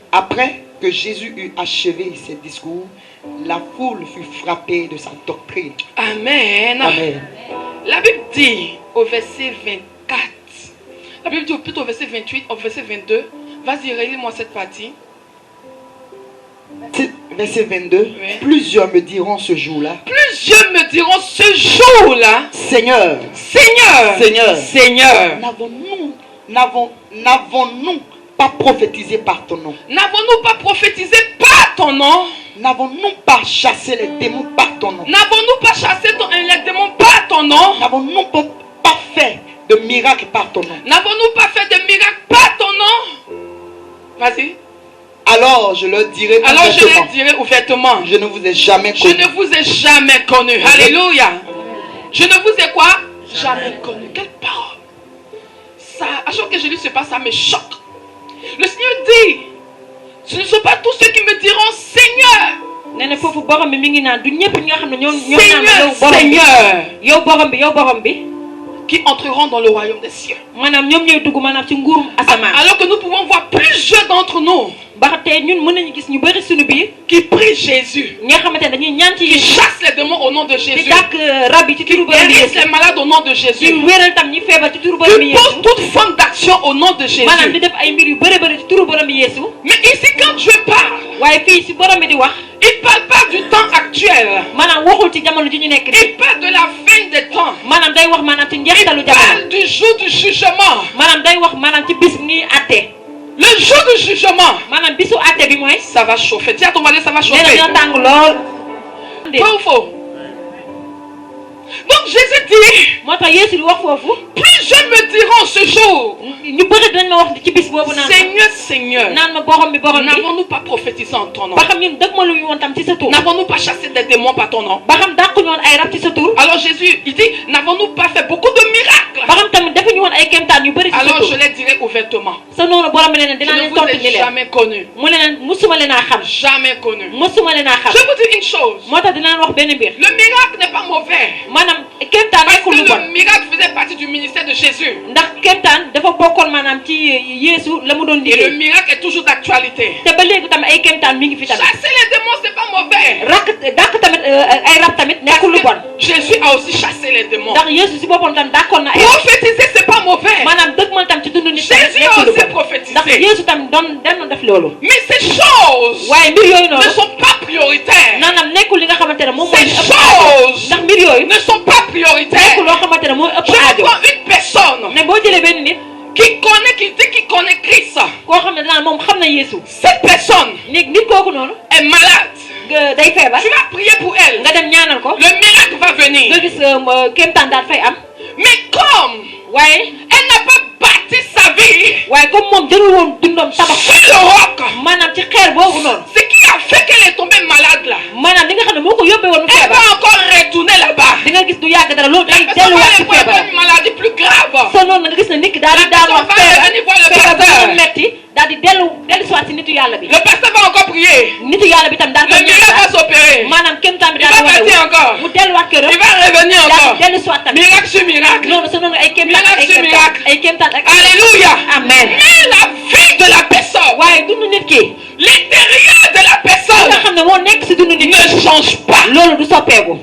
que Jésus eut achevé ses discours, la foule fut frappée de sa doctrine. Amen. Amen. La Bible dit au verset 24, la Bible dit plutôt au verset 28, au verset 22, vas-y, relis-moi cette partie. Verset 22, oui. Plusieurs me diront ce jour-là. Plusieurs me diront ce jour-là. Seigneur, Seigneur, Seigneur, Seigneur, n'avons-nous pas prophétisé par ton nom? N'avons-nous pas prophétisé par ton nom? N'avons-nous pas chassé les démons par ton nom? N'avons-nous pas chassé les démons par ton nom? N'avons-nous pas fait de miracles par ton nom? N'avons-nous pas fait de miracles par ton nom? Vas-y. Alors je leur dirai ouvertement, je ne vous ai jamais connu. Je ne vous ai jamais connu. Alléluia. Je ne vous ai quoi? Jamais connu. Quelle parole. Ça, à chaque fois que je lis ce passage, ça me choque. Le Seigneur dit, ce ne sont pas tous ceux qui me diront Seigneur. Seigneur, qui entreront dans le royaume des cieux. Alors que nous pouvons voir plusieurs d'entre nous qui prient Jésus, qui chassent les démons au nom de Jésus, qui guérissent les malades au nom de Jésus, qui posent toute forme d'action au nom de Jésus. Mais ici quand Dieu parle, il ne parle pas du temps actuel. Il parle de la fin des temps. Il parle du jour du jugement. Le jour du jugement, ça va chauffer. Dis à ton mari, ça va chauffer. Faux ou faux? Donc Jésus dit, plusieurs me diront ce jour, Seigneur, Seigneur, n'avons-nous pas prophétisé en ton nom? N'avons-nous pas chassé des démons par ton nom? Alors Jésus, il dit, n'avons-nous pas fait beaucoup de miracles? Alors je les dirai ouvertement, je ne vous ai jamais connu. Jamais connu. Je vous dis une chose, le miracle n'est pas mauvais. kéemtaan Parce nekkul lu que bon le miracle faisait partie du ministère de Jésus. ndax kéemtaan dafa bokkoon maanaam ci Yeesu la mu doon Et le liggéey miracle est toujours d'actualité. te ba léegi tamit ay kéemtaan mi ngi fi tamit Chasser les démons, c'est pas mauvais. dàq tamit ay rab tamit nekkul lu bon Jésus a aussi chassé les démons. ndax Yeesu si boppam tam dàqoon na ay Prophétiser, c'est pas mauvais. maanaam dëgg man tam ci dundu nit tamit Jésus a nekkul lu aussi bon prophétisé. ndax Yeesu tam doon def loolu Mais ces choses waaye mbir yooyu ne noonu sont pas prioritaires. maanaam nekkul li nga xamante ne moom mooy Ces ëpp aajo choses ndax mbir yooyu ne sont pas prioritaires. nekkul loo xamante ne mooy ëpp Je vais aajo prendre une personne ne boo jëlee benn nit qui dit qu'il connaît Christ. koo xam ne danaa moom xam na Yeesu Cette personne nit kooku noonu est malade. day feebar Tu vas prier pour elle. nga dem ñaanal ko Le miracle va venir. nga gis kéemtaan daal fay am Mais comme waaye elle n'a pas bâti sa vie waaye comme moom jëlul woon dundam tabax sur le roc, maanaam ci xeer boobu noonu ce qui a fait qu'elle est tombée malade là, maanaam li nga xam ne moo ko yóbbee woon mu elle feebar va encore retourner là-bas. di nga gis du yàgg dara loolu day Parce que delluwaat ci elle va feebar avoir une maladie plus grave. soo noonu nga gis ne nit ki daal di daanoo La personne va revenir voir le feebar ba pasteur. mu metti daal di dellu soit si nitu yàlla bi Le pasteur va encore prier. nitu yàlla bi tam daal Le ko miracle va s'opérer. maanaam kéemtaan bi Il daal va di partir wane encore. mu delluwaat këram Il va revenir daal encore. di dellu soit tamit Miracle sur miracle. noonu soo noonu ay kéemtaan Miracle ay sur kéemtaan miracle. ay kéemtaan ak Alléluia. amen Mais la vie de la personne, waaye dund nit ki l'intérieur de la nga personne xam ne moo nekk si dund nit ne ki change pas. loolu du soppeeku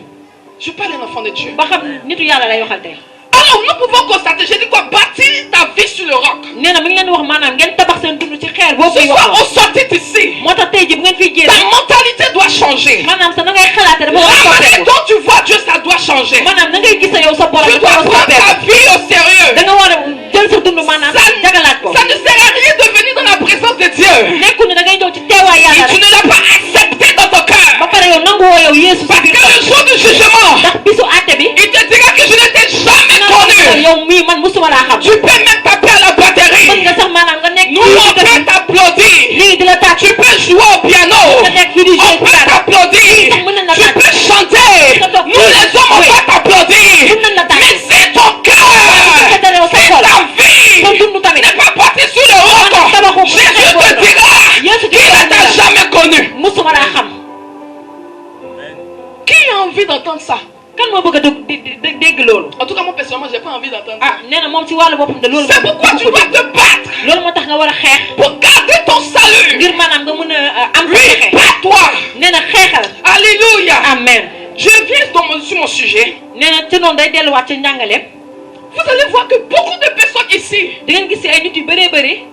Je parle d'un enfant de Dieu. ba xam nitu yàlla lay waxal tey Alors nous pouvons constater, j'ai dit quoi, bâtir ta vie sur le roc. nee na mi ngi leen di wax maanaam ngeen tabax seen dund ci xeer boobu Ce muy soir, wax on sortit d'ici. moo tax tey ji bu ngeen fiy Ta génne mentalité doit changer. maanaam sa na ngay xalaate dafa war a La manière soppeeku dont tu vois Dieu, ça doit changer. maanaam na ngay gis yow sa borom Tu dafa dois war a prendre ta soppeeku vie au sérieux. da nga war a jël sa dund maanaam jagalaat ko Ça ne sert à rien de venir dans la présence de Dieu. nekkul ne da ngay ñëw ci teewaay Et yàlla tu rek ne l'as pas accepté dans ton ba cœur. pare yow nangu woo yow Yeesu Parce si que biir le jour du jugement, ndax bisu àtte bi il te dira que je ne t'ai jamais connu. yow mii man musuma laa xam Tu peux même taper à la mën batterie. nga sax maanaam nga nekk Nous, on peut t'applaudir. lii di la tàcc Tu peux jouer au piano. nga nekk fii di jouer On peut t'applaudir. Tu peux chanter. Nous, les hommes, on va t'applaudir. Mais c'est ton cœur. C'est ta vie. N'est pas porté sur le roc. Jésus te dira qu'il ne t'a jamais connu. musuma laa xam Qui a envie d'entendre ça? kan moo bëgg a dégg loolu En tout cas, moi, personnellement, j'ai pas envie d'entendre ah ça. nee na moom ci wàllu boppam de loolu C'est pourquoi tu dois te battre loolu moo tax nga war a xeex pour garder ton salut. ngir maanaam nga mën a am sa Oui, pexe bats-toi. nee na xeexal Alléluia. amen Je viens sur mon sujet. nee na ci noonu day delluwaat ci njàngaleem Vous allez voir que beaucoup de personnes ici di ngeen gis si ay nit yu bëree bëri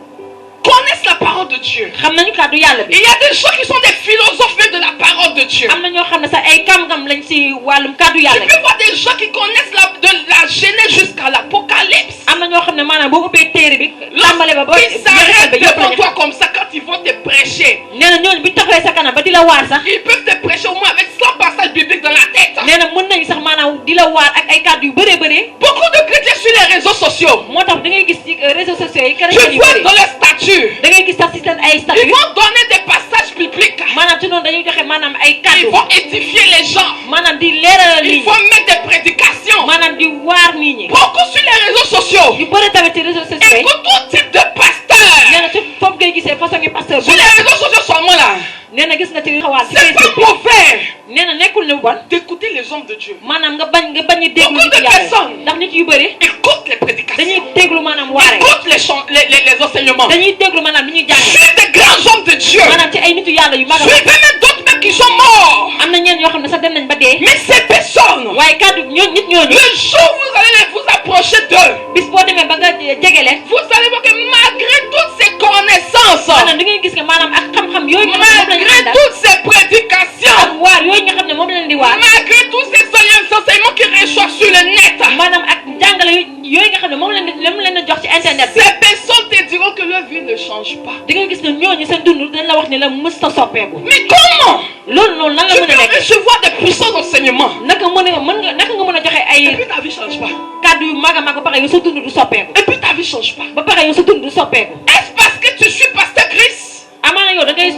connaissent la parole de Dieu. xam nañu kàddu yàlla bi Il y a des gens qui sont des philosophes même de la parole de Dieu. am na ñoo xam ne sax ay kam-kam lañ si wàllum kàddu Tu yàlla bi peux voir des gens qui connaissent de la Genèse jusqu'à l'Apocalypse. am na ñoo xam ne maanaam boo ubbee téere bi tàmbale ba ba Ils jeexital s'arrêtent ba yëpp devant lañu toi comme ça quand ils vont te prêcher. nee na ñooñu bi taxawee sa kanam ba di la waar sax Ils peuvent te prêcher au moins avec 100 passages bibliques dans la tête. nee na mën nañu sax maanaam di la waar ak ay kàddu yu bëree bëri Beaucoup de chrétiens sur les réseaux sociaux. moo tax da ngay gis ci réseaux sociaux yi Tu chrétien yu vois bëri dans les statuts. da ngay gis sax si seen ay Ils statut vont donner des passages bibliques. maanaam ci noonu dañuy joxe maanaam ay Ils kàddu vont édifier les gens. maanaam di leeralal nit Ils ñi vont mettre des prédications. maanaam di waar nit ñi Beaucoup sur les réseaux sociaux. yu bëri tamit ci réseaux sociaux yi Écoute tout type de nee pasteur. na ci foofu ngay gisee façon yi pasteur Sur les réseaux sociaux seulement là. nee na gis nga ci xawaat ci C'est pas Facebook bi mauvais nee na nekkul ne bon d'écouter les hommes de Dieu. maanaam nga bañ a déglu Beaucoup nit de yàlla personnes. ndax nit yu bëri Écoute les prédications. dañuy déglu maanaam waare Écoute les enseignements. dañuy déglu maanaam li ñuy jàng Suis des grands hommes de Dieu. maanaam ci ay nitu yàlla yu mag a Suivez même d'autres même qui sont morts. am na ñeen yoo xam ne sax dem nañ ba dee Mais ces personnes, waaye kàddu nit ñooñu le jour où vous allez vous approcher d'eux, bis boo demee ba nga jege leen vous allez voir que malgré toutes ces connaissances, maanaam da ngay gis que maanaam ak xam-xam yooyu nga xam ne moom lañu malgré àndal toutes ces prédications, ak waar yooyu nga xam ne moom lañ di waar malgré tous ces enseignements qu'ils reçoivent sur le net, maanaam ak jàngale yooyu nga xam ne moom lañ leen jox ci internet bi ces personnes te diront que leur vie ne change pas. da ngay gis ne ñooñu seen dund dañ la wax ne la mës ta soppeeku Mais comment loolu noonu nan la tu mën a peux nekk recevoir des puissants enseignements naka nga mën a joxe et ay puis ta vie ne change pas? kàddu yu mag a mag ba pare yow sa dund du soppeeku Et puis ta vie ne change pas. ba pare yow sa dund du soppeeku Est-ce parce que tu suis pasteur Christ amaana yow da ngay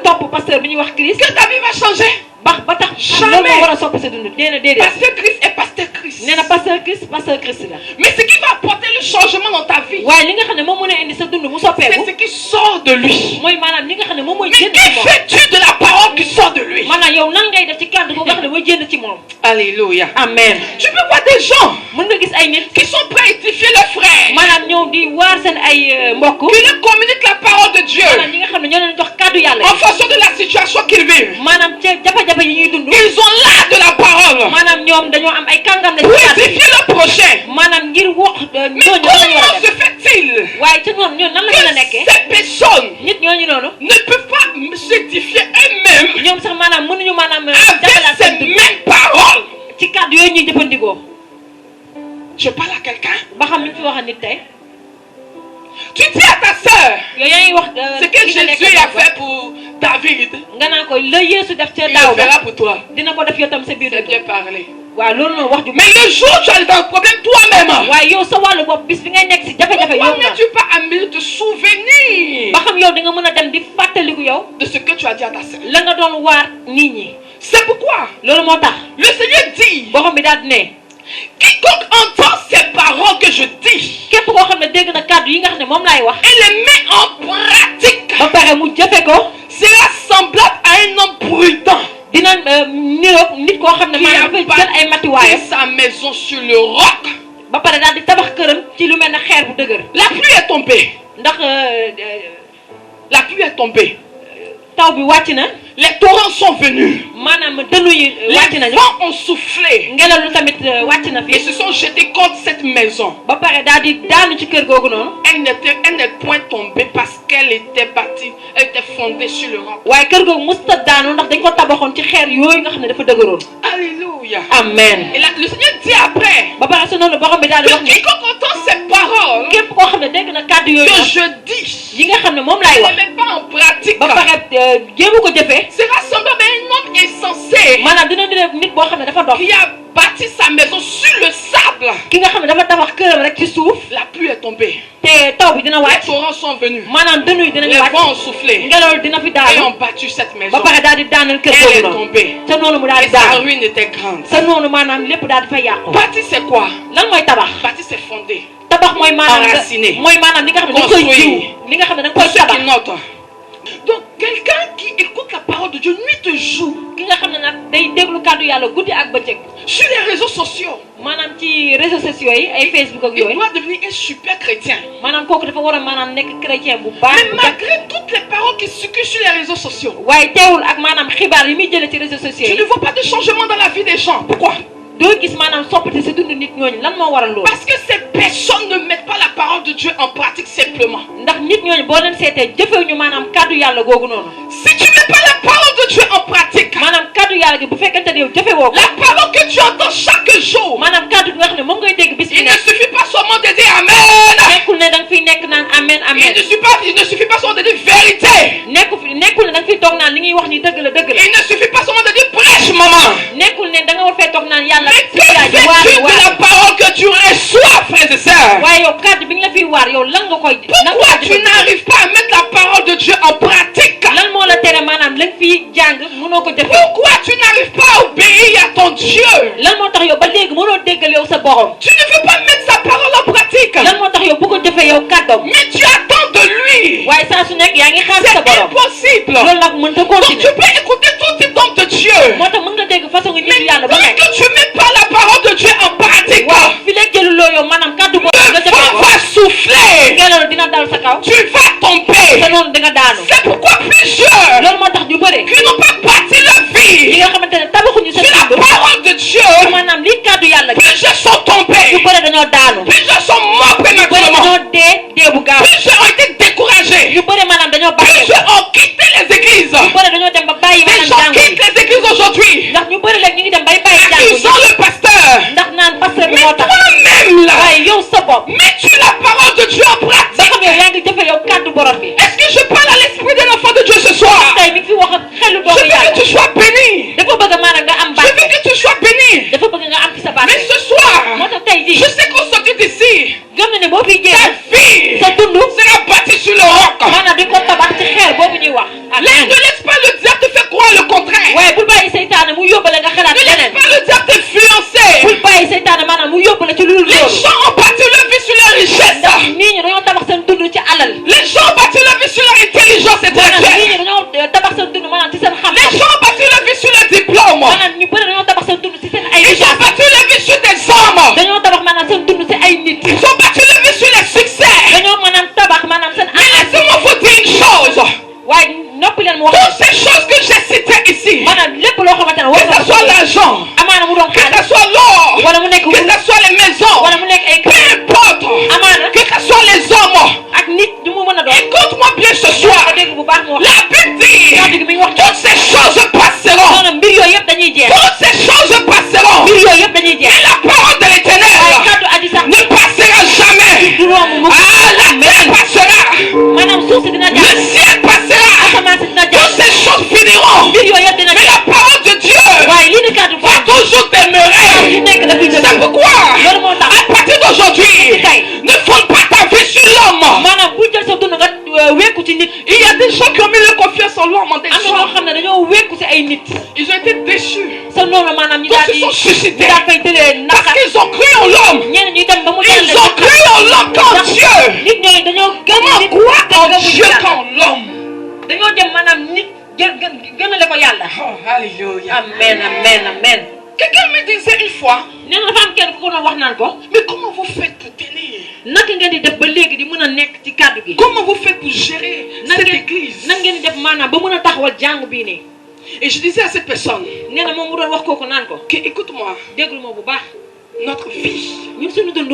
topp pasteur bi ñuy wax Christ que ta vie va changer? ba tax Jamais. loolu moo war a soppi sa dund nee na déedéet Pasteur Christ est pasteur Christ. nee na pasteur Christ la Mais ce qui va apporter le changement dans ta vie, waaye li nga xam ne moom mën a indi sa dund mu c'est soppeeku ce qui sort de lui. mooy maanaam li nga xam ne moom mooy Mais génn que ci moom fais-tu de la parole qui sort de lui? maanaam yow nan ngay def ci kàddu boo nga xam ne mooy génn jënd ci moom. Alléluia. Amen. Tu peux voir des gens mën nga gis ay nit qui sont prêts à édifier leurs frères, maanaam ñëw di waar seen ay mbokk qui leur communiquent la parole de Dieu maanaam ñi nga xam ne ñoo leen jox kàddu yàlla en fonction de la situation qu'ils vivent. maanaam ca jafe-jafe yi ñuy dund Ils ont l'art de la parole maanaam ñoom dañoo am ay kàngam la pour ci kàddu édifier le prochain. maanaam ngir wax Mais ñooñu lan la ñu war a comment se def fait-il waaye ca noonu ñoom nan la mën a que nekkee ces personnes nit ñooñu noonu ne peuvent pas s'édifier eux-mêmes ñoom sax maanaam mënuñu maanaam avec jàppalaat ces seen dund mêmes paroles? ci kàddu yooyu ñuy jëfandikoo Je parle à quelqu'un. ba xam ni fi wax a nit tey Tu dis à ta sœur yow yaa ngi wax ce que ki nga nekk Jésus a ak fait pour David, nga naan ko la Yeesu def ca il daaw le fera pour toi. dina ko def yow tam sa biir C'est dund bien parlé. waaw loolu noonu wax ju Mais le jour où tu as un problème toi-même, waaye yow sa wàllu bopp bis bi ngay nekk si jafe-jafe pourquoi yow na n'es-tu pas amené de te souvenir ba xam yow di nga mën a dem di fàttaliku yow de ce que tu as dit à ta sœur? la nga doon waar nit ñi C'est pourquoi loolu moo tax le Seigneur dit, borom bi daal di ne quiconque entend ces paroles que je dis képp koo xam ne dégg na kàddu yi nga xam ne moom laay wax et les met en pratique ba pare mu jëfe ko sera semblable à un homme prudent dina niroog nit koo xam ne qui a maanaam dafay jël ay bâti matuwaayam sa maison sur le roc. ba pare daal di tabax këram ci lu mel ne xeer bu dëgër La pluie est tombée. ndax La pluie est tombée. taw bi wàcc na Les torrents sont venus. maanaam dënnu yi wàcc Les nañu vents ont soufflé ngelaw lu tamit wàcc na et fi se sont jetés contre cette maison. ba pare daal di daanu ci kër googu noonu Elle n'est point tombée parce qu'elle était bâtie, elle était fondée sur le roc. waaye kër googu mosut a daanu ndax dañ ko tabaxoon ci xeer yooyu nga xam ne dafa dëgëroon. Alléluia. amen. Et là, le Seigneur dit après ba pare su noonu borom bi daal di wax que ni quiconque entend ces paroles képp koo xam ne dégg na kàddu yooyu que nag je dis, yi nga xam ne moom laay elle wax ne met pas en pratique, ba pare jéemu ko jëfee sera semblable à un homme insensé maanaam dina dina nit boo xam ne dafa dox qui a bâti sa maison sur le sable. ki nga xam ne dafa tabax këram rek ci suuf La pluie est tombée. te taw bi dina Les wàcc torrents sont venus. maanaam dënnu yi Les dinañu vents ont wàcc soufflé ngelaw dina fi et daanu ont battu cette maison. ba pare daal di daanal kër Elle est googu noonu tombée. te noonu mu daal Et di sa daanu ruine était grande. te noonu maanaam lépp daal di fay yàqu. Bâti, c'est quoi? lan mooy tabax Bâti, c'est fondé. tabax mooy maanaam Enraciné. mooy maanaam li nga xam ne dañ koy Construit. jiw li nga xam ne da nga Pour koy ceux tabax qui notent. Donc, quelqu'un qui écoute la parole de Dieu nuit et jour ki nga xam ne nag day déglu kàddu yàlla guddi ak bëccëg sur les réseaux sociaux, maanaam ci réseaux sociaux yi ay Facebook ak il yooyu doit devenir un super chrétien. maanaam kooku dafa war a maanaam nekk chrétien bu baax Mais malgré toutes les paroles qui circulent sur les réseaux sociaux, waaye teewul ak maanaam xibaar yi muy jëlee ci réseaux sociaux je ne yi vois pas de changement dans la vie des gens. Pourquoi? doo gis maanaam soppite si dund nit ñooñu lan moo waral loolu Parce que ces personnes ne mettent pas la parole de Dieu en pratique simplement. ndax nit ñooñu boo leen seetee jëfewuñu maanaam kàddu yàlla googu noonu Si tu ne mets pas la parole de Dieu en pratique, maanaam kàddu yàlla gi bu fekkente ne yow jëfewoo ko la parole que tu entends chaque jour, maanaam kàddu gi nga xam ne moom ngay dégg bis bi il ne nekk suffit pas seulement de dire Amen. nekkul ne da nga fiy nekk naan amen amen Il ne suffit pas seulement de dire vérité. nekkul ne da nga fiy toog naan li ngay wax ni dëgg la dëgg la Il ne suffit pas seulement de dire prêche, maman. nekkul ne da nga war fee toog naan yàlla Mais si yaay ji que waar fais-tu de la waar parole que tu reçois, frères et sœurs? waaye yow kàddu bi nga la fiy waar yow lan nga koy Pourquoi tu n'arrives pas à mettre la parole de Dieu en pratique? lan moo la tere maanaam lañ fiy jàng mënoo ko jëfee Pourquoi tu n'arrives pas à obéir à ton Dieu? lan moo tax yow ba léegi mënoo déggal yow sa borom Tu ne veux pas mettre sa parole en pratique. lan moo tax yow bu ko jëfee yow kàddoom Mais tu attends de lui. waaye saa su nekk yaa ngi xaar sa C'est borom impossible. loolu nag mënta Donc tu continuer peux écouter tout type d'homme de Dieu. moo tax mën nga dégg façon nga Mais nit yàlla bu tant nekk que tu mets pas la parole de Dieu en pratique, waaw fi la jëluloo yow maanaam kàddu boobu nga le jëfee vent ko va souffler. ngelaw dina dal sa kaw Tu vas te tomber. noonu di nga daanu C'est pourquoi plusieurs loolu moo tax ñu bëre qui n'ont pas bâti leur li vie nga xamante ne tabaxuñu sa sur la dund parole de Dieu, maanaam lii kàddu yàlla gi plusieurs sont ñu tombés. bëre dañoo daanu Plusieurs sont morts bëre prématurément. dañoo dee bu gaaw Plusieurs ont été découragés. ñu bëre maanaam dañoo bàyyi Plusieurs ont quitté les églises. ñu bëre dañoo dem ba bàyyi Des maanaam gens jàngu yi quittent les églises aujourd'hui. ndax ñu bëri léegi ñu ngi dem bay bàyyi jàngu yi Accusant le pasteur. ndax naan pasteur bi Mais moo tax toi-même là, waaye yow sa bopp mets-tu la parole de Dieu en ba pratique? xam yow yaa ngi jëfe yow kàddu borom bi Est-ce que je parle à l'esprit de l'enfant de Dieu ce soir? tey mi ngi fi wax ak xelu Je doomu veux que yàlla tu sois béni. dafa bëgg maanaam nga am Je barke veux que tu sois béni. dafa bëgg nga am ci sa Mais barke ce soir, moo tax tey je jii sais qu'au sortir d'ici, gëm na ne boo fiy ta jéem vie sa dund sera bâtie sur le roc. maanaam di ko tabax ci xeer boobu ñuy wax Ne laisse pas le lépp loo xamante ne war que nga ce soit l'argent, amaana mu doon que xaalis ce soit l'or, wala mu nekk que ce soit les maisons, wala mu nekk ay peu kër importe, amaana que ce soit les hommes. ak nit du mu mën a doon Écoute-moi bien ce soir. nga dégg bu baax mu wax La Bible dit, kàddu gi mi ngi wax toutes ces choses passeront. noonu mbir yooyu yëpp dañuy jeex Toutes ces choses passeront. mbir yooyu yëpp dañuy jeex Et la parole de waaye l'Éternel kàddu aji sax ne passera jamais. du romb mu Ah, la terre passera. maanaam suuf si dina Le jaar ciel passera. asamaan si dina jaar Toutes ces choses finiront. mbir yooyu yëpp dina Mais jeex la parole de Dieu waaye lii di kàddu va toujours demeurer. li nekk dafay C'est dëgg pourquoi, loolu moo tax à partir d'aujourd'hui, ne fonde pas ta vie sur l'homme. maanaam bu jël sa dund nga wékku ci nit Il y a des gens qui ont mis leur confiance en l'homme, en des am na ñoo gens. xam ne dañoo wékku si ay nit Ils ont été déchus. sa noonu maanaam ñu Donc daal ils di sont suicidés. ñu daal fay tëlee Parce naqar qu'ils ont cru en l'homme. ñenn ñuy dem ba mu Ils ont cru en l'homme qu'en Dieu. nit ñooyu dañoo gëm nit Quoi en gëmuñu Dieu yàlla. qu'en l'homme. dañoo dem maanaam nit gënale ko yàlla Oh, alléluia. amen amen amen Quelqu'un me disait une fois, nee na dafa am kenn ku ko doon wax naan ko mais comment vous faites pour tenir? naka ngeen di def ba léegi di mën a nekk ci kàddu gi Comment vous faites pour gérer nan cette ngeen église? nan ngeen di def maanaam ba mën a taxawal jàng bii nii Et je disais à cette personne, nee na moom mu doon wax kooku naan ko que écoute-moi, déglu ma bu baax notre vie, ñun suñu dund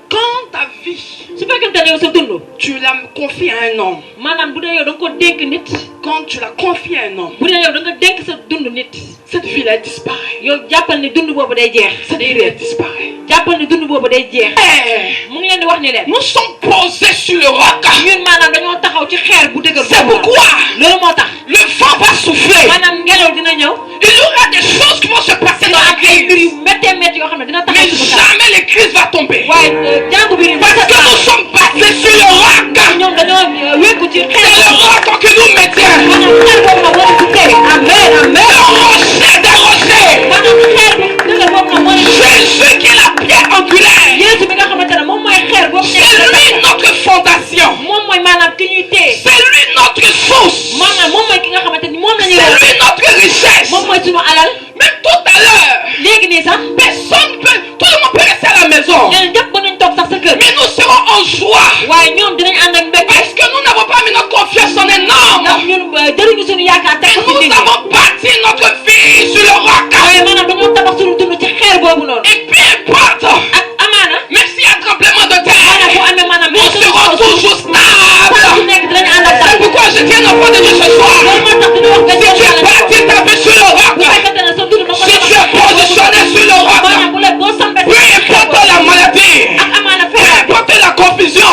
quand ta vie, su fekkente ne yow sa dund tu la confies à un homme, maanaam bu dee yow da nga ko dénk nit quand tu la confies à un homme, bu dee yow da nga dénk sa dund nit cette vie-là elle disparaît. yow jàppal ni dund boobu day jeex Cette day vie elle réer disparaît. jàppal ni dund boobu day jeex Eh, mu ngi leen di wax ni leen nous sommes posés sur le roc. ñun maanaam dañoo taxaw ci xeer bu dëgër C'est boobu pourquoi loolu moo tax le vent va souffler. maanaam ngelaw dina ñëw Il y aura des choses qui vont se passer dina dans am ay mbir yu l'église. méttee métti yoo xam ne dina Mais taxaw ci kanam jamais l'église va tomber. waaye jàngu bi Parce que nous sommes basés sur le roc. ñoom dañoo wékku ci C'est xeer le roc que nous mettons. maanaam xeer boobu nag moo di tey amen amen Le rocher des rochers. maanaam xeer bi dëgër boobu nag moo di Jésus qui est la pierre angulaire. Yeesu bi nga xamante ne moom mooy xeer boobu C'est lui notre fondation. moom mooy maanaam ki ñuy téye C'est lui notre source. maanaam moom mooy ki nga xamante ni moom la ñuy C'est wax lui notre richesse. moom mooy sunu alal Même tout à l'heure, léegi nii sax personne peut, tout le monde peut rester à la maison. ñeneen ñëpp mën nañ toog sax sa kër Mais nous serons en joie. waaye ñoom dinañ ànd ak mbégte Parce que nous n'avons pas mis notre confiance en un ndax homme. ñun jëriñu suñu yaakaar teg Et ko ci nous nit ñi avons bâti notre vie sur le roc. waaye maanaam dañoo tabax suñu dund ci xeer boobu noonu Et peu importe, ak amaana même s'il y a un tremblement de maanaam bu terre, amee maanaam nous serons toujours saa su stables. nekk dinañ ànd ak C'est dal pourquoi je dis à l'enfant de Dieu ce soir, loolu moo tax dañu wax nga si jël tu yàlla es bâti ta vie sur le bu roc, fekkente ne sa dund da ko si tu es positionné sur le roc, maanaam bu la boo sampee peu importe la maladie, ak amaana peu feebar importe la confusion,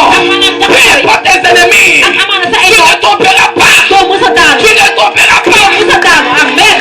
peu importe tes ennemis, ak amaana sa ay tu doom ne tomberas pas. doo mës a daanu Tu ne tomberas doo pas. mës a daanu amen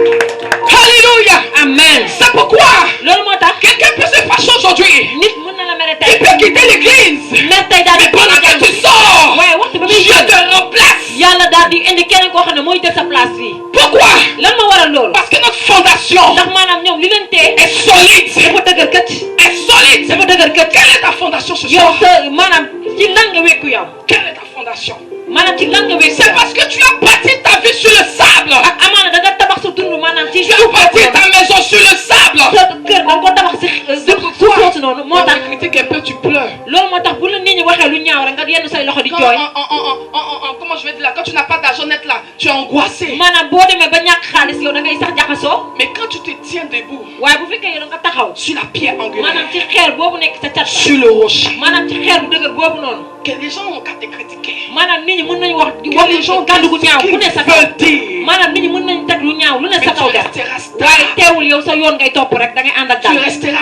Alléluia. amen C'est pourquoi loolu moo tax quelqu'un peut se fâcher aujourd'hui. nit mën na la mere Il tey peut quitter l'église. mer tey daal Mais di pendant que tu sors, waaye waxtu ba muy Dieu jël te remplace. yàlla daal di indi keneen koo xam ne mooy jël sa place fii Pourquoi? lan ma waral loolu Parce que notre fondation ndax maanaam ñoom li leen tee est solide. dafa dëgër këcc Est solide. dafa dëgër këcc Quelle est ta fondation ce yow soir? sa maanaam ci lan nga wékku yow Quelle est ta fondation? maanaam ci lan nga wékku C'est parce que tu as bâti ta vie sur le sable. ak amaana da nga tabax sa dund maanaam ci Tu as bâti ta maison sur le sable. sa kër da nga ko tabax si suuf soosu noonu moo Quand tax tu critiques un peu, tu pleures. loolu moo tax bu la nit ñi waxee lu ñaaw rek nga yenn say loxo di Quand, jooy comment je vais dire là, quand tu n'as pas d'argent net là, tu es angoissé. maanaam boo demee ba ñàkk xaalis yow da ngay sax jaxasoo Mais quand tu te tiens debout waaye bu fekkee yow da nga taxaw sur la pierre angulaire, maanaam ci xeer boobu nekk sa cat sur le rocher, maanaam ci xeer bu dëgër boobu noonu que les gens n'ont qu'à te critiquer. maanaam nit ñi mën nañu wax di Que les gens wax kàddu gu ñaaw bu ne sa kaw veulent dire. maanaam nit ñi mën nañu teg lu ñaaw lu ne Mais sa kaw tu def resteras waaye stable. teewul yow sa yoon ngay topp rek da ngay ànd ak Tu dal resteras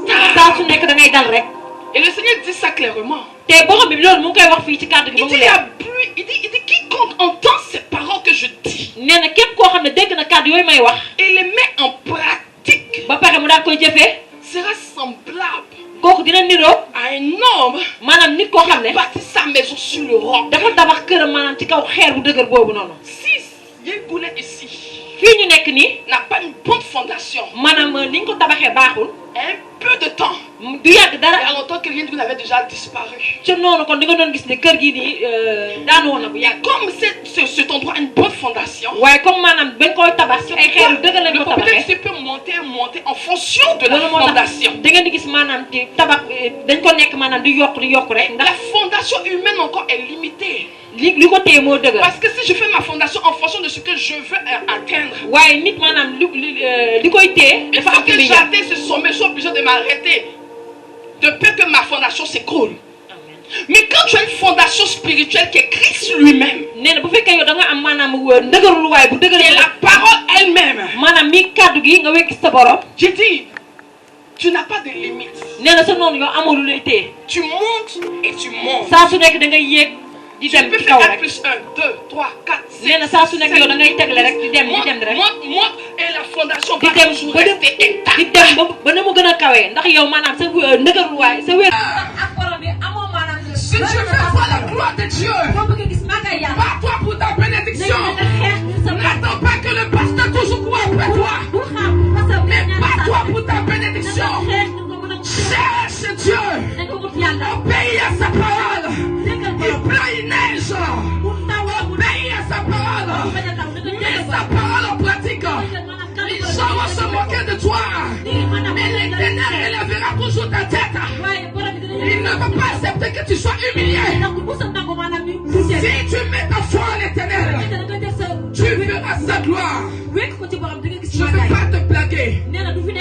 saa stable. su nekk da ngay dal rek Et le Seigneur dit ça clairement. te borom bi loolu mu ngi koy wax fii ci kàddu gi Il ba dit, mu il y leer a plus, il dit quiconque entend ces paroles que je dis nee na képp koo xam ne dégg na kàddu yooyu may wax et les met en pratique ba pare mu daal koy jëfee sera semblable kooku dina niroo à un homme maanaam nit koo xam ne qui bâtit sa maison sur le roc. dafa tabax këram maanaam ci kaw xeer bu dëgër boobu noonu Si Yel Boulet ici fii ñu nekk nii n'a pas une bonne fondation, maanaam ni ñu ko tabaxee baaxul un peu de temps, du yàgg il y dara a longtemps que Yel Boulet avait déjà disparu. ci noonu kon di nga doon gis ne kër gii nii daanu woon na bu yàgg Comme cet endroit a une bonne fondation, waaye comme maanaam bañ koy tabax ci ay xeer yu dëgër lañ le ko propriétaire tabaxee peut monter en fonction de la loolu moo tax fondation. da ngeen di gis maanaam ci tabax dañ ko nekk maanaam di yokk rek La ndax fondation humaine encore est limitée. li ko téye moo dëgër. Parce que si je fais ma fondation en fonction de ce que je veux atteindre, waaye nit maanaam li koy téye il faut que j'atteigne ce sommet, je suis obligé de m'arrêter de peur que ma fondation s'écroule. Mais quand tu as une fondation spirituelle qui est Christ lui-même, nee na bu fekkee yow da nga am maanaam ndëgërluwaay bu dëgër et la parole elle-même, maanaam mi kàddu gi nga wekk sa borom. j'ai dit, tu n'as pas de limite. nee na sa noonu yow amoo lu lay téye. Tu montes et tu montes. saa su nekk da ngay yéeg di Tu dem peux ci kaw faire rek. 1 + 1, 2, 3, 4, 5. nee na saa su nekk yow da ngay tegle rek di dem rek. Monte et la fondation di va dem toujours ba dem rester intacte. di dem ba na mu gën a kawee ndax yow maanaam sa ndëgërluwaay sa wér. Si tu veux voir la gloire de Dieu, bats-toi pour ta bénédiction. N'attends pas que le pasteur toujours court après toi. Mais bats-toi pour ta bénédiction. Cherche Dieu. Obéis à sa parole. Il pleut, il neige. Obéis à sa parole. Mets sa parole en pratique. Les gens vont se moquer de toi. Mais l'Éternel élèvera toujours ta tête. Il ne va pas accepter que tu sois humilié. Si tu mets ta foi en l'Éternel, tu verras sa gloire. Je ne vais pas te blaguer.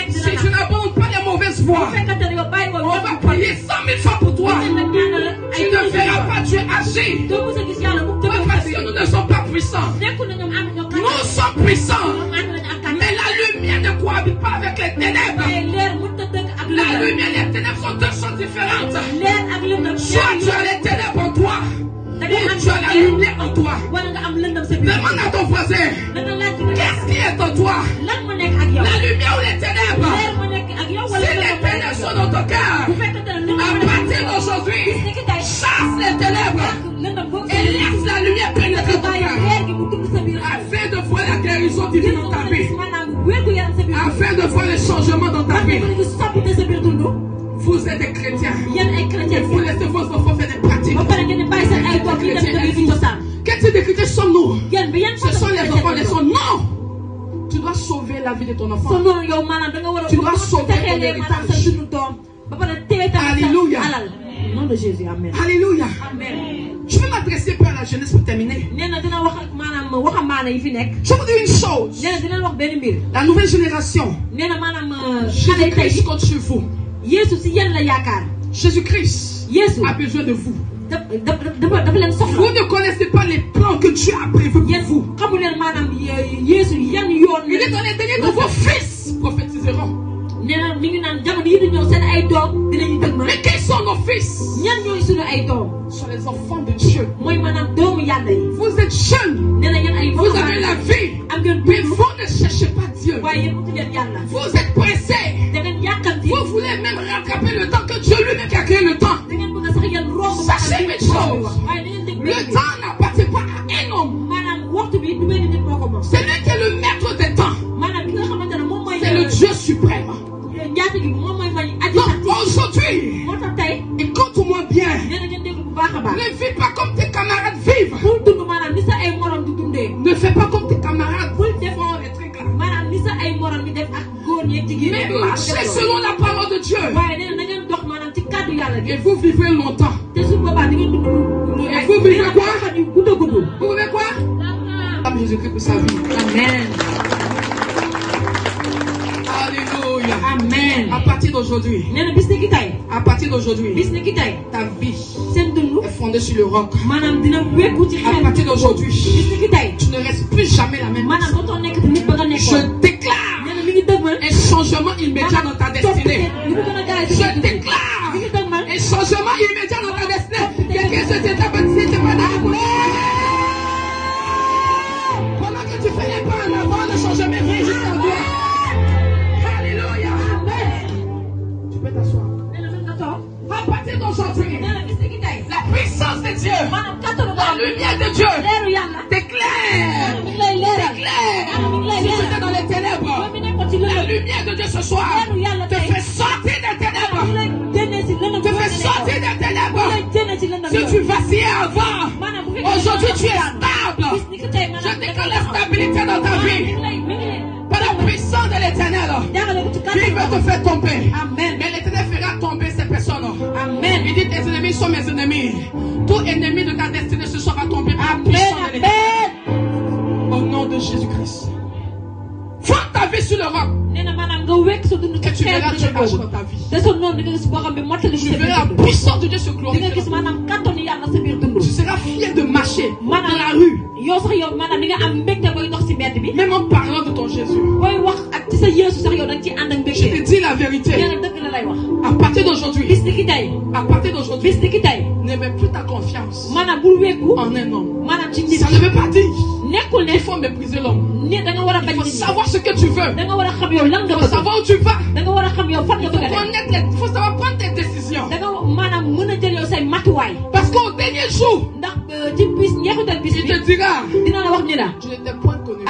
Si tu n'abandonnes pas les mauvaises voies, on va prier 100 000 fois pour toi. Tu ne verras pas Dieu agir. Parce que nous ne sommes pas puissants. Nous sommes puissants. Mais la lumière ne cohabite pas avec les ténèbres. La lumière et les ténèbres sont deux choses différentes. Soit tu as les ténèbres en toi, ou tu as la lumière en toi. Demande à ton voisin, qu'est-ce qui est en toi? La lumière ou les ténèbres? Si les ténèbres sont dans ton cœur, à partir d'aujourd'hui, chasse les ténèbres et laisse la lumière pénétrer ton cœur, afin de voir la guérison divine dans ta vie, afin de voir les changements dans ta vie. Vous êtes des chrétiens et vous laissez vos enfants faire des pratiques. Quel type de chrétiens sommes-nous? Ce sont les enfants des sons. Non! Tu dois sauver la vie de ton enfant. Tu dois sauver ton héritage. Alléluia. Nom de Jésus, amen. Alléluia. Amen. Je vais m'adresser à la jeunesse pour terminer. Je vous dis une chose. La nouvelle génération, Jésus-Christ compte sur vous. Jésus-Christ a besoin de vous. Vous ne connaissez pas les plans que Dieu a prévus pour vous. Il est dans les derniers de vos fils prophétiseront. Mais quels sont nos fils? Ce sont les enfants de Dieu. Vous êtes jeunes. Vous avez la vie. Mais vous ne cherchez pas Dieu. Vous êtes pressés. Vous voulez même rattraper le temps que Dieu lui-même qui a créé le temps. Sachez une chose. Le temps n'appartient pas à un homme. C'est lui qui est le maître des temps. C'est le Dieu suprême. Donc aujourd'hui, écoute-moi bien. Ne vis pas comme tes camarades vivent. Ne fais pas comme tes camarades font les trucs là. Mais marchez selon la parole de Dieu. Et vous vivrez longtemps. Et vous vivez quoi? Vous vivez quoi? Jésus-Christ pour sa vie. Amen. Alléluia. Amen. À partir d'aujourd'hui, ta vie est fondée sur le roc. À partir d'aujourd'hui, tu ne restes plus jamais la même personne. Je déclare un changement immédiat dans ta destinée. Je déclare un changement immédiat dans ta destinée. Quelqu'un se dit pendant que tu fais les pas en avant, ne change jamais rien jusqu'à toi. Alléluia. Tu peux t'asseoir. À partir d'aujourd'hui, la puissance de Dieu, la lumière de Dieu t'éclaire. Si tu es dans les ténèbres, la lumière de Dieu ce soir te fait sortir des ténèbres. Te fait sortir des ténèbres. Si tu vacillais avant, aujourd'hui tu es stable. Je déclare la stabilité dans ta vie. Par la puissance de l'Éternel, qui veut te faire tomber. Mais l'Éternel fera tomber ces personnes. Amen. Il dit tes ennemis sont mes ennemis. Tout ennemi de ta destinée ce soir va tomber par la puissance de l'Éternel. Au nom de Jésus-Christ. Vois ta vie sur le roc. Et tu verras Dieu agir dans ta vie. Tu verras la puissance de Dieu se glorifier. Tu seras fier de marcher dans la rue. Même en parlant de ton Jésus. Je te dis la vérité. À partir d'aujourd'hui, ne mets plus ta confiance en un homme. Ça ne veut pas dire il faut mépriser l'homme. Il faut savoir ce que tu veux. Il faut savoir où tu vas. Il faut savoir prendre tes décisions. Parce qu'au dernier jour, il te dira je n'étais point connu.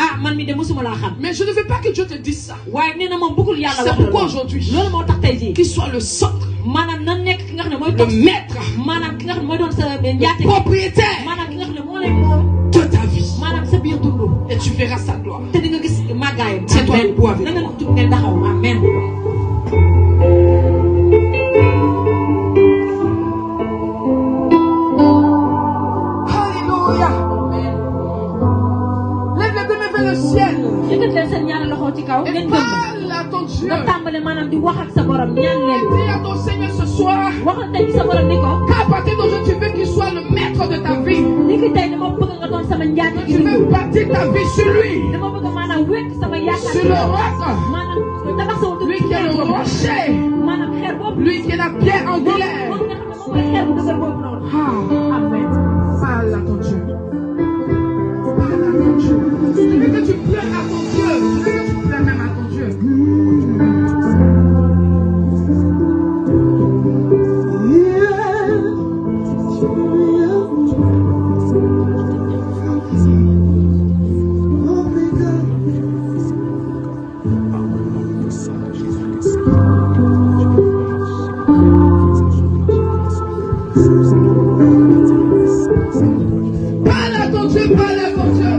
Mais je ne veux pas que Dieu te dise ça. C'est pourquoi aujourd'hui qu'il soit le centre, le maître, le propriétaire de ta vie. Et tu verras sa gloire. C'est toi le bois avec moi. Amen. Alléluia. Lève les deux mains vers le ciel. Et parle à ton Dieu. Dis à ton Seigneur ce soir qu'à partir d'aujourd'hui tu veux qu'il soit le maître de ta vie. Tu veux bâtir ta vie sur lui. Sur le roc. Lui qui est le rocher. Lui qui est la pierre angulaire. Amen. Parle à ton Dieu. Parle à ton Dieu. Je veux que tu pleures à ton Dieu. Je veux que tu pleures même à ton Dieu. Parle à ton Dieu, parle à ton Dieu.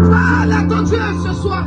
Parle à ton Dieu ce soir.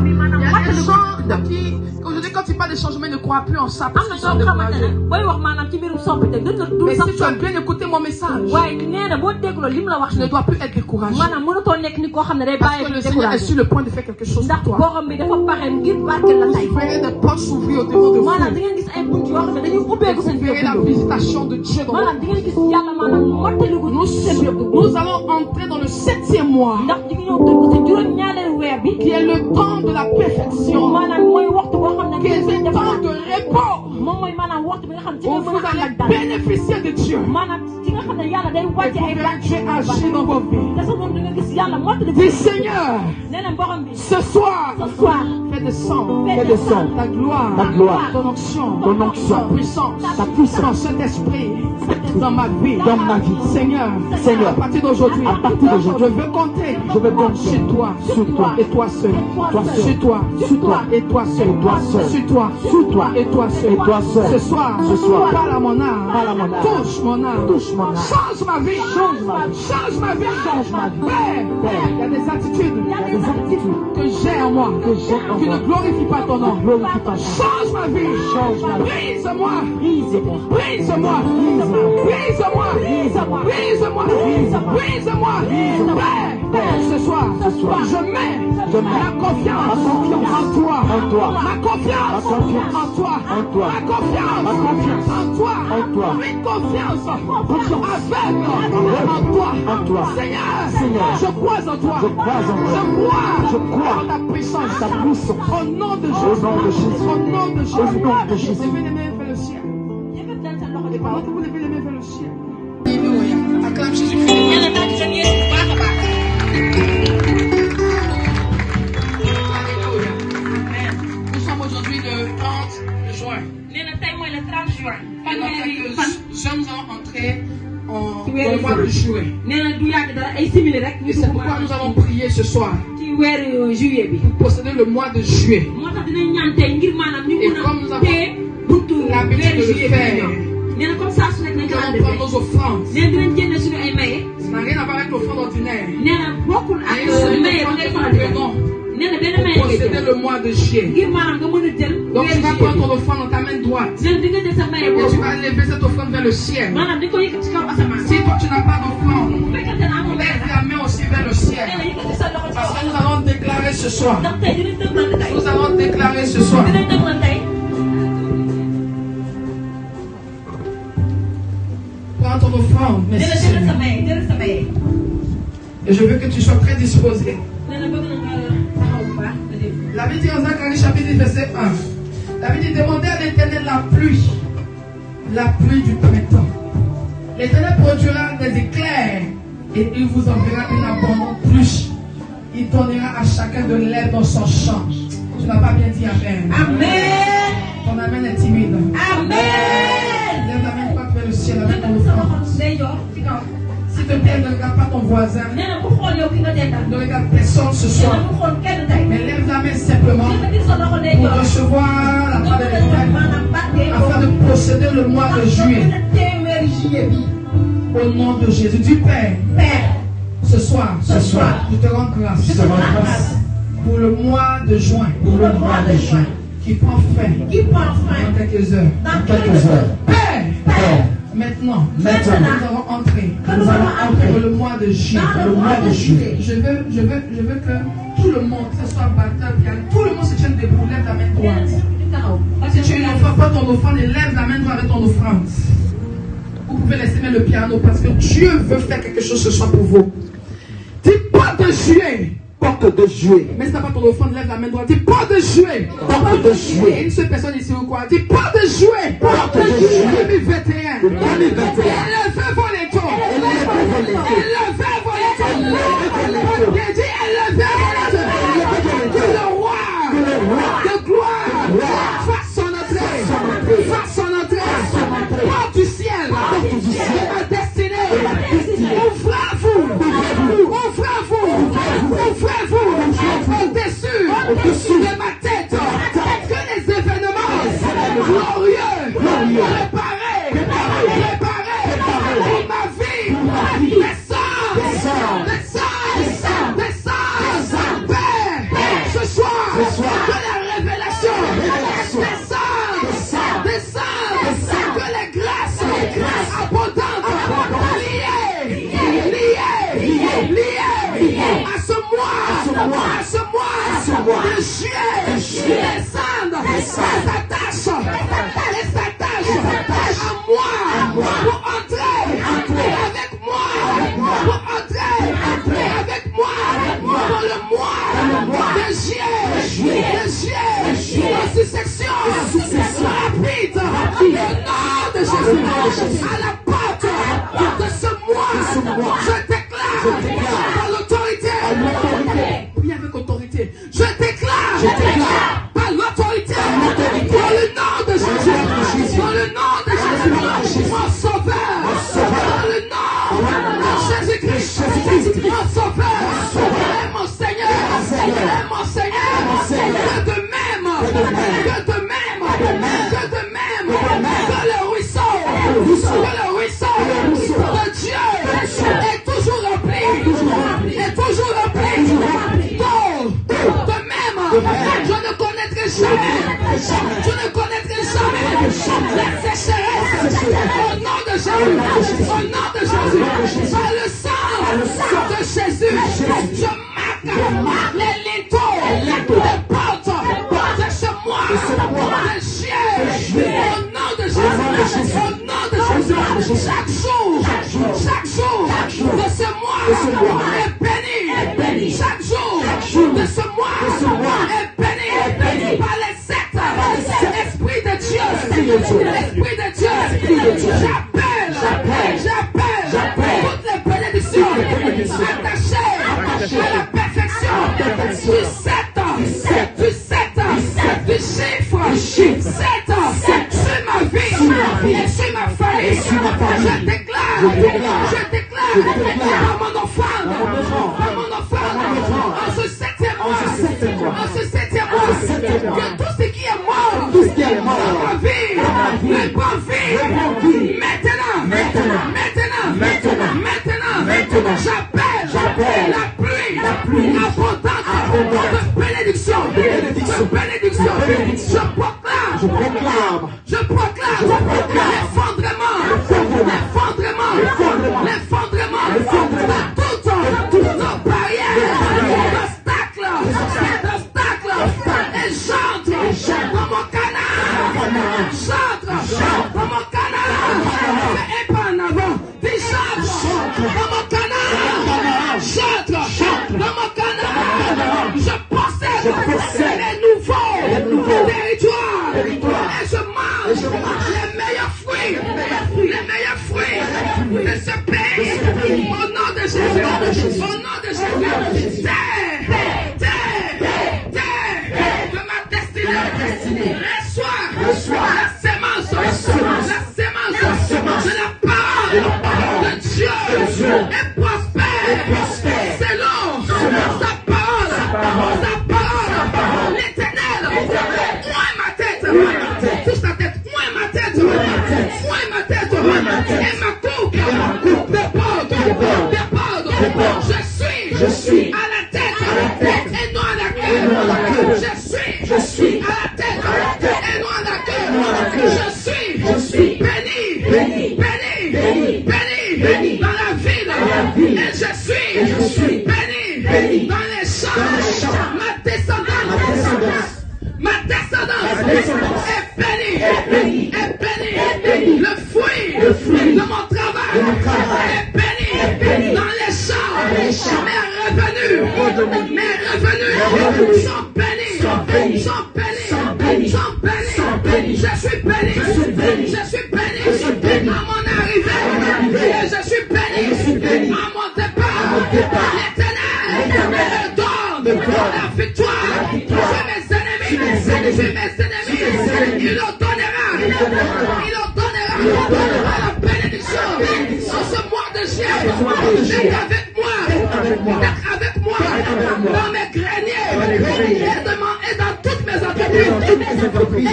des gens qui, aujourd'hui, quand tu parles de changement, ils ne croient plus en ça. Parce qu'ils sont découragés. Mais si tu as bien écouté mon message, tu ne dois plus être découragé. Parce que le Seigneur est sur le point de faire quelque chose pour toi. Vous verrez des portes s'ouvrir au-devant de vous. Vous verrez la visitation de Dieu dans votre vie. Nous allons entrer dans le 7e mois, qui est le temps de la perfection, qui est le temps de repos, où vous allez bénéficier de Dieu. Et vous verrez Dieu agir dans vos vies. Dis Seigneur, ce soir, fais descendre ta gloire, ton onction, ta puissance, ton Saint-Esprit dans ma vie. Seigneur, à partir d'aujourd'hui, je veux compter sur toi et toi seul. Sur toi et toi seul. Sur toi et toi seul. Ce soir, parle à mon âme, touche mon âme, change ma vie, change ma vie. Père, il y a des attitudes que j'ai en moi, qui ne glorifient pas ton nom. Change ma vie, brise-moi, Père, ce soir, je mets ma confiance en toi, ma confiance en toi, ma confiance en toi, une confiance aveugle en toi. Seigneur, je crois en toi, je crois en ta puissance, au nom de Jésus, au nom de Jésus. Levez les mains vers le ciel. Et pendant que vous levez les mains vers le ciel, acclame Jésus-Christ. Nous sommes aujourd'hui le 30 juin. Pendant quelques jours, nous allons entrer dans le mois de juillet. Et c'est pourquoi nous allons prier ce soir pour posséder le mois de juillet. Et comme nous avons l'habitude de le faire, nous allons prendre nos offrandes. Ça n'a rien à voir avec l'offrande ordinaire. Mais c'est pour posséder le mois de juillet. Donc tu vas prendre ton offrande dans ta main droite. Et tu vas lever cette offrande vers le ciel. Si toi tu n'as pas d'offrande, lève la main aussi vers le ciel. Parce que nous allons déclarer ce soir. Nous allons déclarer ce soir. Prends ton offrande, merci Seigneur. Et je veux que tu sois très disposé. La Bible dit en Zacharie chapitre 10 verset 1. La Bible dit demandez à l'Éternel la pluie du printemps. L'Éternel produira des éclairs et il vous enverra une abondante pluie. Il donnera à chacun de l'herbe dans son champ. Tu n'as pas bien dit Amen. Amen. Ton Amen est timide. Amen. Lève la main droite vers le ciel avec ton offrande. S'il te plaît, ne regarde pas ton voisin. Ne regarde personne ce soir. Mais lève la main simplement pour recevoir la part de l'Éternel afin de posséder le mois de juillet. Au nom de Jésus. Du Père, ce soir, je te rends grâce pour le mois de juin. Qui prend fin dans quelques heures. Père, maintenant, nous allons entrer dans le mois de juillet. Je veux que tout le monde, que ce soit batteur, piano, tout le monde se tienne debout, lève la main droite. Si tu n'offres pas ton offrande, lève la main droite avec ton offrande. Vous pouvez laisser même le piano parce que Dieu veut faire quelque chose ce soir pour vous. Dis pas de juillet. Porte de juillet. Mais si tu n'as pas ton offrande, lève la main droite. Dis pas de juillet. Porte de juillet. Une seule personne ici ou quoi? Dis pas de juillet. Porte de juillet. 2021. 2021. Élevez vos létons. Élevez vos létons. Dis élevez vos létons. Que le roi de gloire fasse son entrée. Fasse son entrée. Porte du ciel. Et ma destinée. Ouvrez-vous. Au-dessus de ma tête, que les événements glorieux préparés pour ma vie descendent. Père, ce soir, de juillet, descendent, s'attachent à moi pour entrer avec moi, dans le mois de juillet, en succession rapide, au nom de Jésus, à la porte de ce mois, je déclare par l'autorité, oui avec autorité, je déclare par l'autorité, dans le nom de Jésus, dans le nom de Jésus, mon sauveur, dans le nom de Jésus-Christ, mon sauveur, et mon Seigneur, que de même, que le ruisseau de Dieu est toujours rempli, de même, je ne connaîtrai jamais, la sécheresse, au nom de Jésus, par le sang de Jésus, je marque les linteaux, les portes de ce mois, de Dieu, au nom de Jésus, chaque jour de ce mois est béni, chaque jour de ce mois est béni par les sept esprits de Dieu, j'appelle toutes les bénédictions attachées à la perfection du chiffre 7 sur ma vie et sur ma famille. Je déclare à mon enfant, en ce septième mois, que tout ce qui est mort dans ma vie n'est pas vie. Maintenant, j'appelle la pluie abondante de bénédiction. Je proclame l'effondrement de toutes nos barrières, d'obstacles, et j'entre dans mon canal. Et pas en avant, j'entre dans mon canal. Je possède les nouveaux territoires. Et je mange les meilleurs fruits de ce pays. Au nom de Jésus. Terre de ma destinée. Reçois la sémence de la parole de Dieu et prospère. C'est l'eau, sa parole. L'Éternel, moins ma tête, touche ta tête, moins ma tête, et ma coupe déborde. Je suis à la tête et non à la queue. Je suis à la tête et non à la queue. Je suis béni dans la ville. Et je suis béni dans les champs. Ma descendance est bénie. Le fruit de mon travail est béni dans les champs. Mes revenus sont bénis. Je suis béni à mon arrivée. Et je suis béni à mon départ. L'Éternel me donne la victoire. Je mes ennemis. Il leur donnera à la bénédiction. En ce mois de juillet, d'être avec moi dans mes greniers et dans toutes mes entreprises. Et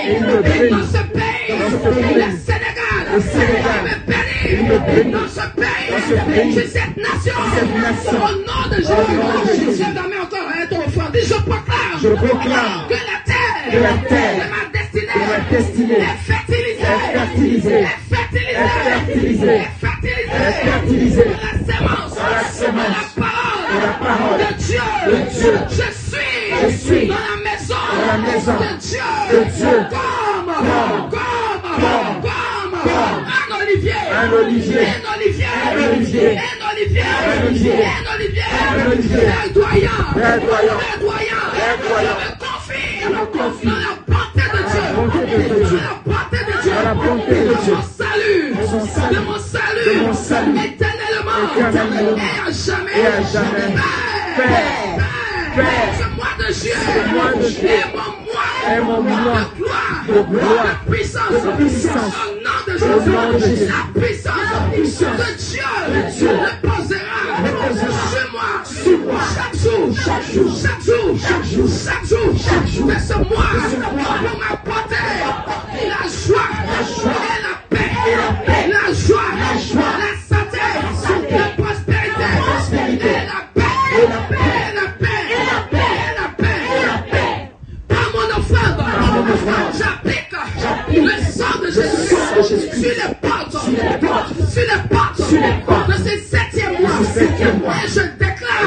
il me bénit dans ce pays, le Sénégal. Il me bénit dans ce pays, sur cette nation. Au nom de Jésus, je donne encore un ton enfant. Je proclame que la terre de ma destinée est fertilisée. La sémence de la parole de Dieu. Je suis suis dans la maison de Dieu comme un olivier, verdoyant. Je me confie dans la bonté de Dieu, dans la bonté de Dieu, de mon salut, éternellement et à jamais. Père, ce mois de juillet est mon mois de gloire, de puissance, au nom de Jésus, la puissance de Dieu reposera sur moi chaque jour de ce mois pour m'apporter la joie et la paix, la joie, la santé, la prospérité et la paix. Par mon offrande, j'applique le sang de Jésus sur les portes de ce 7e mois. Et je déclare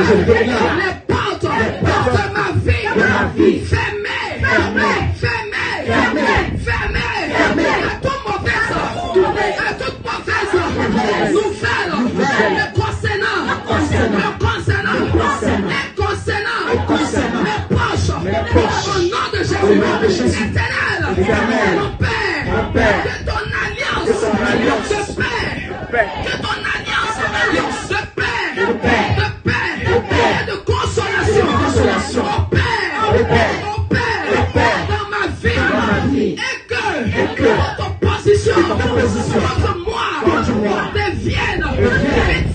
les portes de ma vie fermées à toute mauvaise nouvelle me concernant mes proches, au nom de Jésus, éternel, mon Père, que ton alliance de paix, de paix et de consolation, mon Père, dans ma vie, et que votre opposition contre moi devienne une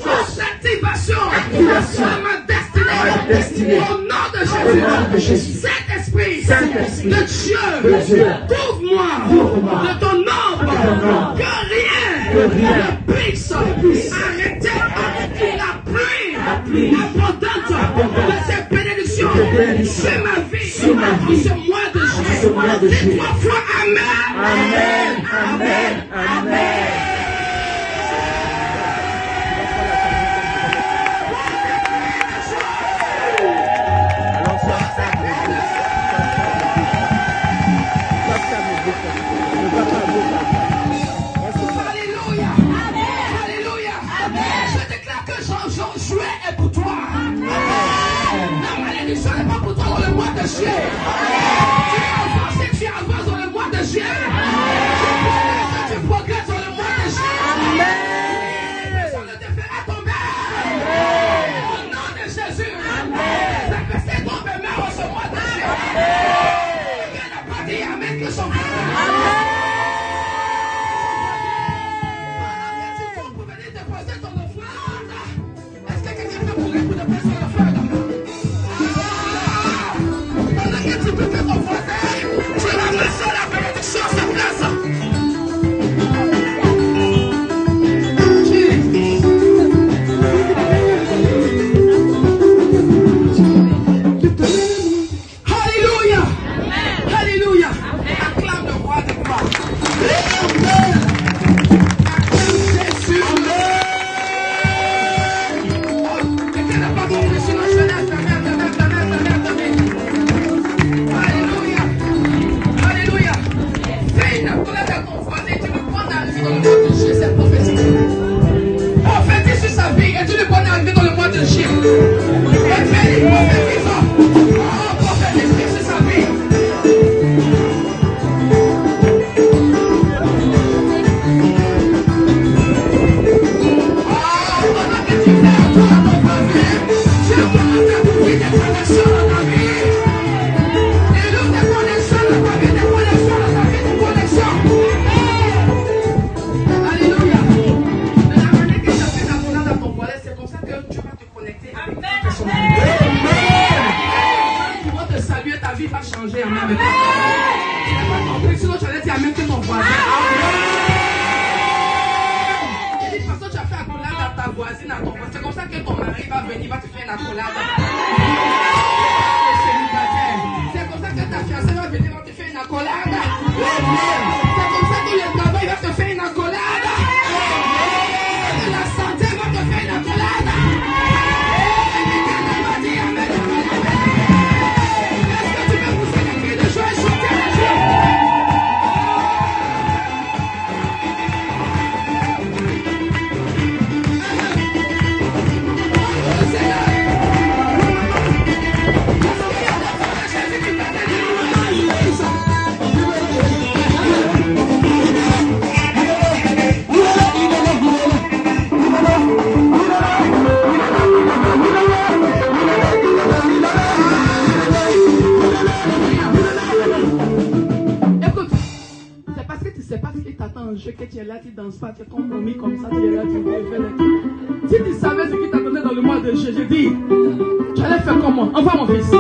force d'activation de ma destinée. Au nom de Jésus, Saint-Esprit de Dieu, couvre-moi de ton ombre, que rien ne puisse arrêter la pluie abondante de ces bénédictions sur ma vie, ce mois de juillet. Dis 3 fois Amen. Tu avances dans le mois de juillet. Tu progresses dans le mois de juillet. Personne ne te fera tomber. Au nom de Jésus. Ça peut se tomber même en ce mois de juillet. Quelqu'un n'a pas dit Amen que son frère. Vous venez déposer ton offrande. Est-ce que quelqu'un peut pour déposer l'offrande? Tu peux faire ton voisin, tu ramasses la bénédiction à sa place. Alléluia. Alléluia. Acclame le roi de gloire. Acclame Jésus. Quelqu'un n'a pas compris, sinon je vais la fermer. C'est prophétique. Prophétise sur sa vie et tu lui bonnes arriver dans le mois de juillet. Prophétise sur sa vie. Pendant que tu fais un tour à ton famille, tu vas faire des connexions dans ta vie. Et l'ouvre des connexions dans ta vie, des connexions dans ta vie, des connexions. C'est comme ça que Dieu va te connecter avec ta personne. Quand tu vas te saluer, ta vie va changer. Amen. Tu n'as pas compris, sinon tu allais dire Amen que ton voisin. Et de toute façon, tu as fait accolade à ta voisine, à ton voisin. C'est comme ça que ton mari va venir, va te faire une accolade. C'est comme ça que ta fiancée va venir, va te faire une accolade. C'est comme ça que le travail va te faire une accolade. La santé va te faire une accolade. Et quelqu'un va dire Amen. tu es là, tu danses pas, tu es comme momie comme ça, tu es là, tu fais les trucs. Si tu savais ce qui t'attendait dans le mois de juillet, je dis, tu allais faire comme moi. Envoie mon fils.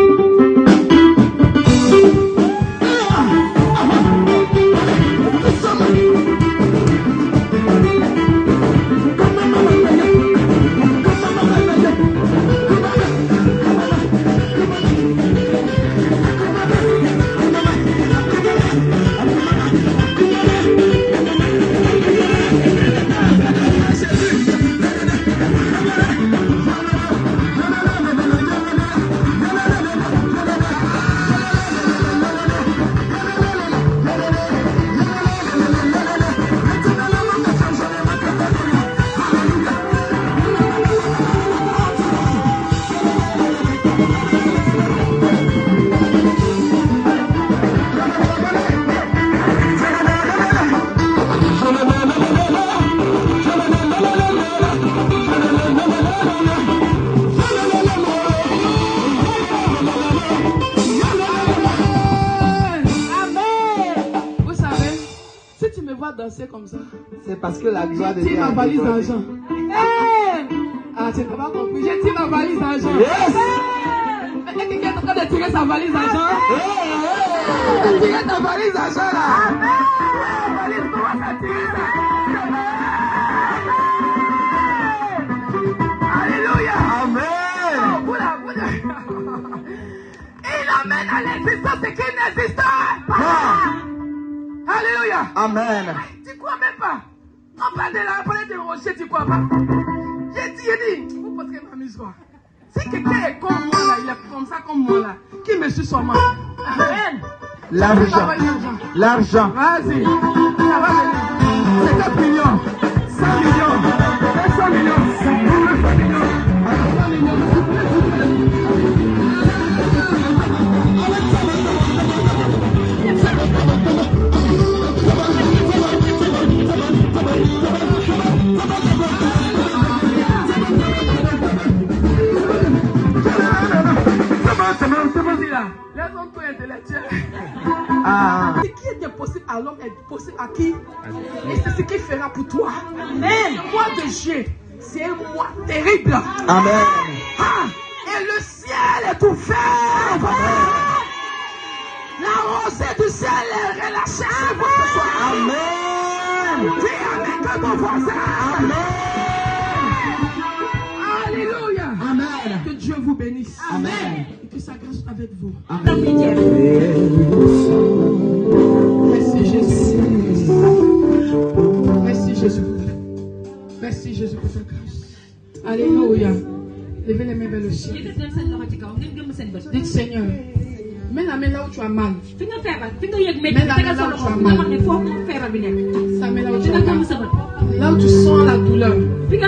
Danser comme ça. C'est parce que la gloire de Dieu. J'ai tiré ma valise d'argent. Ah, tu n'as pas compris. J'ai tiré ma valise d'argent. Mais quelqu'un est en train de tirer sa valise d'argent. Tu as tiré ta valise d'argent là. Valise, comment ça tire ça? Alléluia. Amen. Il amène à l'existence ce qui n'existe pas. Alléluia. Amen. Tu crois même pas. On parle de la parole de rocher, tu crois pas. J'ai dit, vous poserez ma mise quoi. Si quelqu'un est comme moi là, il est comme ça comme moi là, qui me suit sur moi. Amen. L'argent. L'argent. Vas-y. Ça va venir. 50 millions. 100 millions. 200 millions. 200 millions. 100 millions. Laisse-moi tout intellectuel. Ce qui est impossible à l'homme est possible à qui? Et c'est ce qu'il fera pour toi. Amen. Le mois de juillet, c'est un mois terrible. Amen. Et le ciel est ouvert. La rosée du ciel est relâchée. Amen. Dis avec ton voisin. Amen. Alléluia. Amen. Que Dieu vous bénisse. Amen. Et que sa grâce soit avec vous. Amen. Merci Jésus. Merci Jésus. Merci Jésus pour ta grâce. Alléluia. Levez les mains vers le ciel. Dites Seigneur, mets la main là où tu as mal. Mets la main là où tu as mal. Ça met là où tu as mal. Là où tu sens la douleur. Si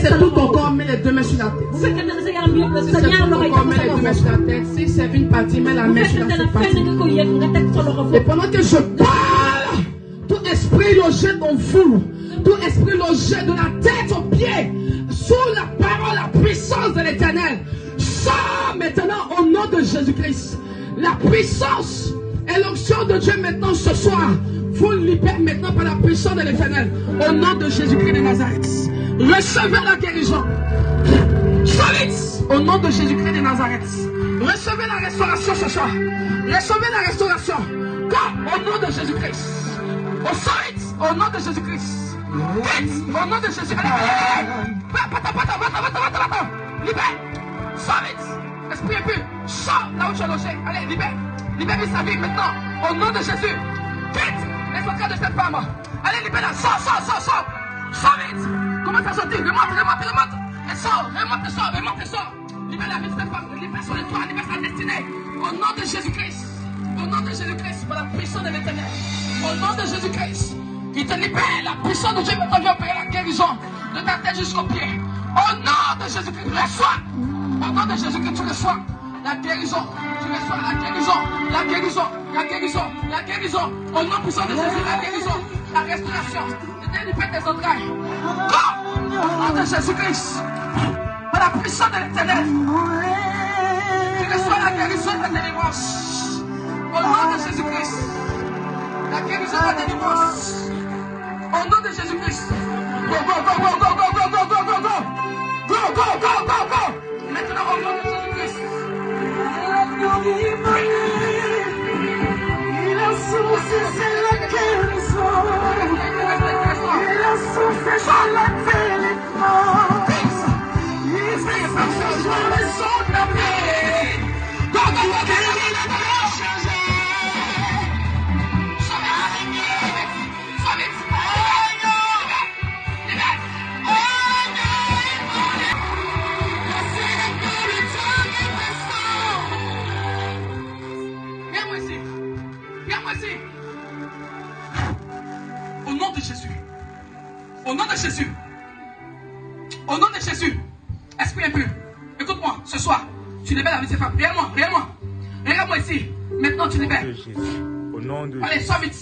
c'est tout ton corps, mets les deux mains sur la tête. Si c'est tout ton corps, mets les deux mains sur la tête. Si c'est une partie, mets la main sur la partie. Et pendant que je parle, tout esprit logé dans vous, tout esprit logé de la tête aux pieds, sous la parole, la puissance de l'Éternel, sort maintenant au nom de Jésus-Christ. La puissance et l'onction de Dieu maintenant ce soir vous libère maintenant par la puissance de l'Éternel. Au nom de Jésus-Christ de Nazareth. Recevez la guérison. Solide. Au nom de Jésus-Christ de Nazareth. Recevez la restauration ce soir. Recevez la restauration. Comme au nom de Jésus-Christ. Au solide. Au nom de Jésus-Christ. Au nom de Jésus. Allez. Libère. Solide. Esprit impur. Sors là où tu es logé. Allez, libère. Libère sa vie maintenant. Au nom de Jésus. Quitte les secrets de cette femme. Allez, libère-la. Sors. Sors vite. Comment t'as sorti? Remonte. Et sors. Libère la vie de cette femme. Libère son histoire. Libère sa destinée. Au nom de Jésus-Christ. Au nom de Jésus-Christ. Par la puissance de l'Éternel. Au nom de Jésus-Christ. Il te libère. La puissance de Dieu maintenant vient opérer la guérison de ta tête jusqu'au pied. Au nom de Jésus-Christ. Reçois. Au nom de Jésus-Christ, tu reçois la guérison. Tu reçois la guérison. Au nom puissant de Jésus, la guérison, la restauration. Et délivrer tes entrailles. Au nom de Jésus-Christ. Par la puissance de l'Éternel. Tu reçois la guérison et la délivrance. Au nom de Jésus-Christ. La guérison de la délivrance. Au nom de Jésus-Christ. Go, go, go, go, go, go, go, go, go, go, go. Go, go, go, go, go. Maintenant, au nom de Jésus-Christ. Il a soufflé, c'est la guérison. Il a soufflé, c'est la délivrance. Il fait sur les sons de paix. Go, go, go, go, go, au nom de Jésus. Au nom de Jésus. Au nom de Jésus. Esprit impur. Écoute-moi, ce soir, tu libères la vie de ces femmes. Regarde-moi, regarde-moi. Regarde-moi ici. Maintenant, tu libères. Au nom de Allez, sors vite.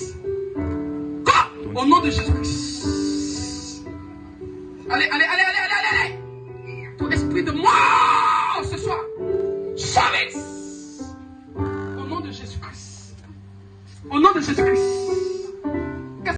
Quoi? Au nom de Jésus-Christ. Allez, allez, allez, allez, allez, allez. Ton esprit de mort ce soir. Sors vite. Au nom de Jésus-Christ. Au nom de Jésus-Christ.